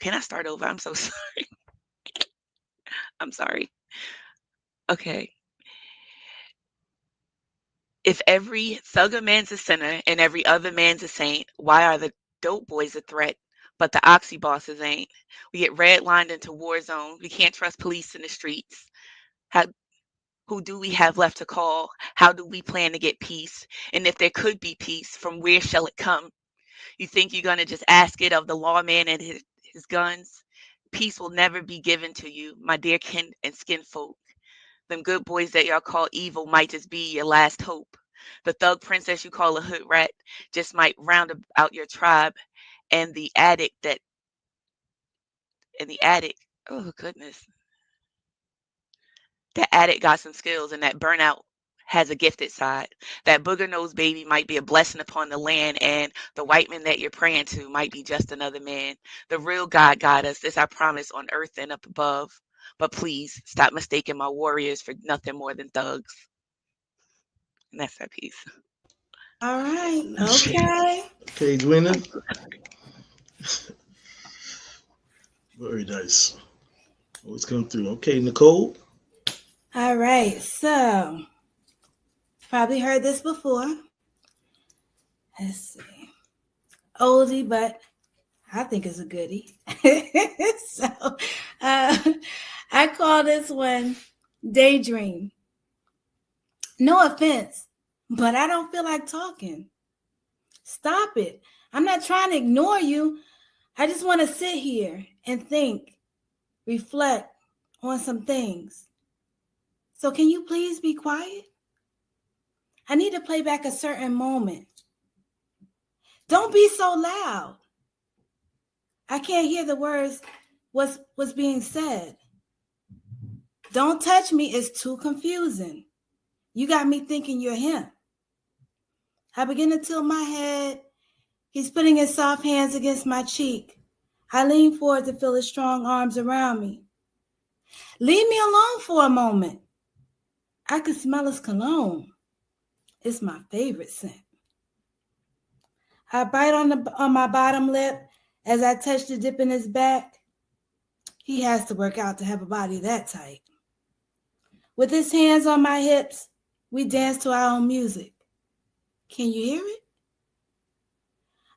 S3: can I start over? I'm so sorry. I'm sorry. Okay. If every thugger man's a sinner and every other man's a saint, why are the dope boys a threat, but the oxy bosses ain't? We get redlined into war zones. We can't trust police in the streets. How, who do we have left to call? How do we plan to get peace? And if there could be peace, from where shall it come? You think you're going to just ask it of the lawman and his guns? Peace will never be given to you, my dear kin and skin folk. Them good boys that y'all call evil might just be your last hope. The thug princess you call a hood rat just might round out your tribe, and the addict, oh goodness, that addict got some skills, and that burnout has a gifted side. That booger nose baby might be a blessing upon the land, and the white man that you're praying to might be just another man. The real God got us. This I promise on earth and up above. But please stop mistaking my warriors for nothing more than thugs. And that's that piece.
S7: All right. Okay.
S2: Okay, Edwina. Very nice. Always come through. Okay, Nicole.
S7: All right. So, probably heard this before. Let's see. Oldie, but I think it's a goodie. So, I call this one Daydream. No offense, but I don't feel like talking. Stop it. I'm not trying to ignore you. I just want to sit here and think, reflect on some things. So can you please be quiet? I need to play back a certain moment. Don't be so loud. I can't hear the words what's being said. Don't touch me. It's too confusing. You got me thinking you're him. I begin to tilt my head. He's putting his soft hands against my cheek. I lean forward to feel his strong arms around me. Leave me alone for a moment. I can smell his cologne. It's my favorite scent. I bite on my bottom lip as I touch the dip in his back. He has to work out to have a body that tight. With his hands on my hips, we dance to our own music. Can you hear it?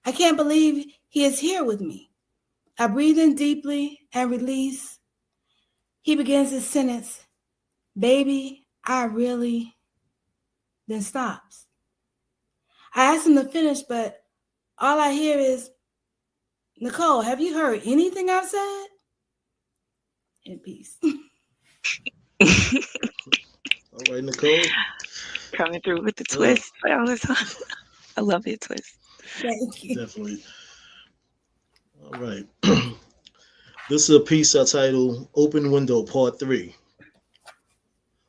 S7: I can't believe he is here with me. I breathe in deeply and release. He begins his sentence, baby, I really, then stops. I ask him to finish, but all I hear is, Nicole, have you heard anything I've said? In peace.
S2: All right, Nicole.
S3: Coming through with the twist all the time. I love it, twist.
S7: Thank you.
S2: Definitely. All right. This is a piece I titled Open Window Part 3.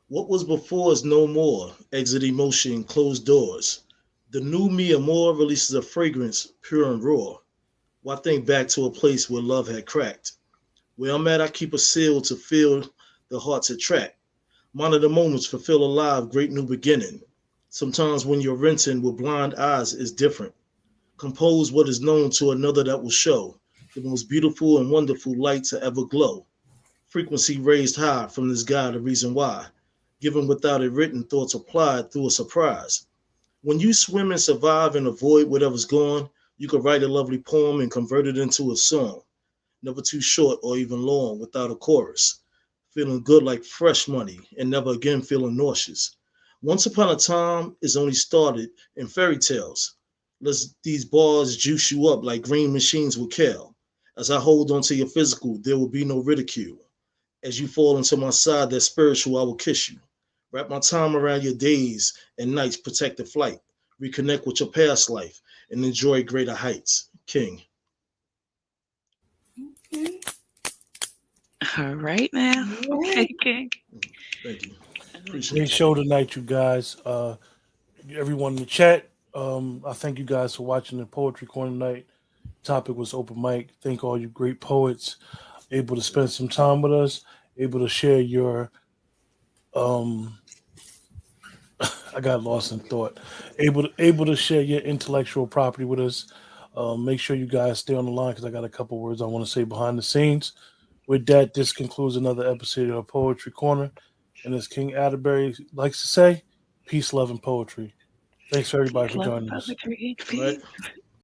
S2: What was before is no more. Exit emotion, closed doors. The new me Amore releases a fragrance, pure and raw. Well, I think back to a place where love had cracked. Where I'm at, I keep a seal to feel the heart's attract. Monitor the moments, fulfill alive, great new beginning. Sometimes when you're renting with blind eyes is different. Compose what is known to another that will show the most beautiful and wonderful light to ever glow. Frequency raised high from this guy, the reason why. Given without it written, thoughts applied through a surprise. When you swim and survive and avoid whatever's gone, you could write a lovely poem and convert it into a song. Never too short or even long without a chorus. Feeling good like fresh money and never again feeling nauseous. Once upon a time is only started in fairy tales. Let these bars juice you up like green machines with kale. As I hold on to your physical, there will be no ridicule. As you fall into my side, that spiritual, I will kiss you. Wrap my time around your days and nights, protect the flight. Reconnect with your past life and enjoy greater heights. King.
S7: Okay.
S3: All right now. Okay, King.
S2: Thank you. Appreciate
S1: Great
S2: it.
S1: show tonight, you guys. Everyone in the chat, I thank you guys for watching the Poetry Corner tonight. Topic was open mic. Thank all you great poets able to spend some time with us, able to share your I got lost in thought. Able to share your intellectual property with us. Make sure you guys stay on the line because I got a couple words I want to say behind the scenes. With that, this concludes another episode of Poetry Corner. And as King Atterbury likes to say, peace, love, and poetry. Thanks for everybody for
S3: Love
S1: joining us.
S3: poetry.
S2: All right.
S3: Peace.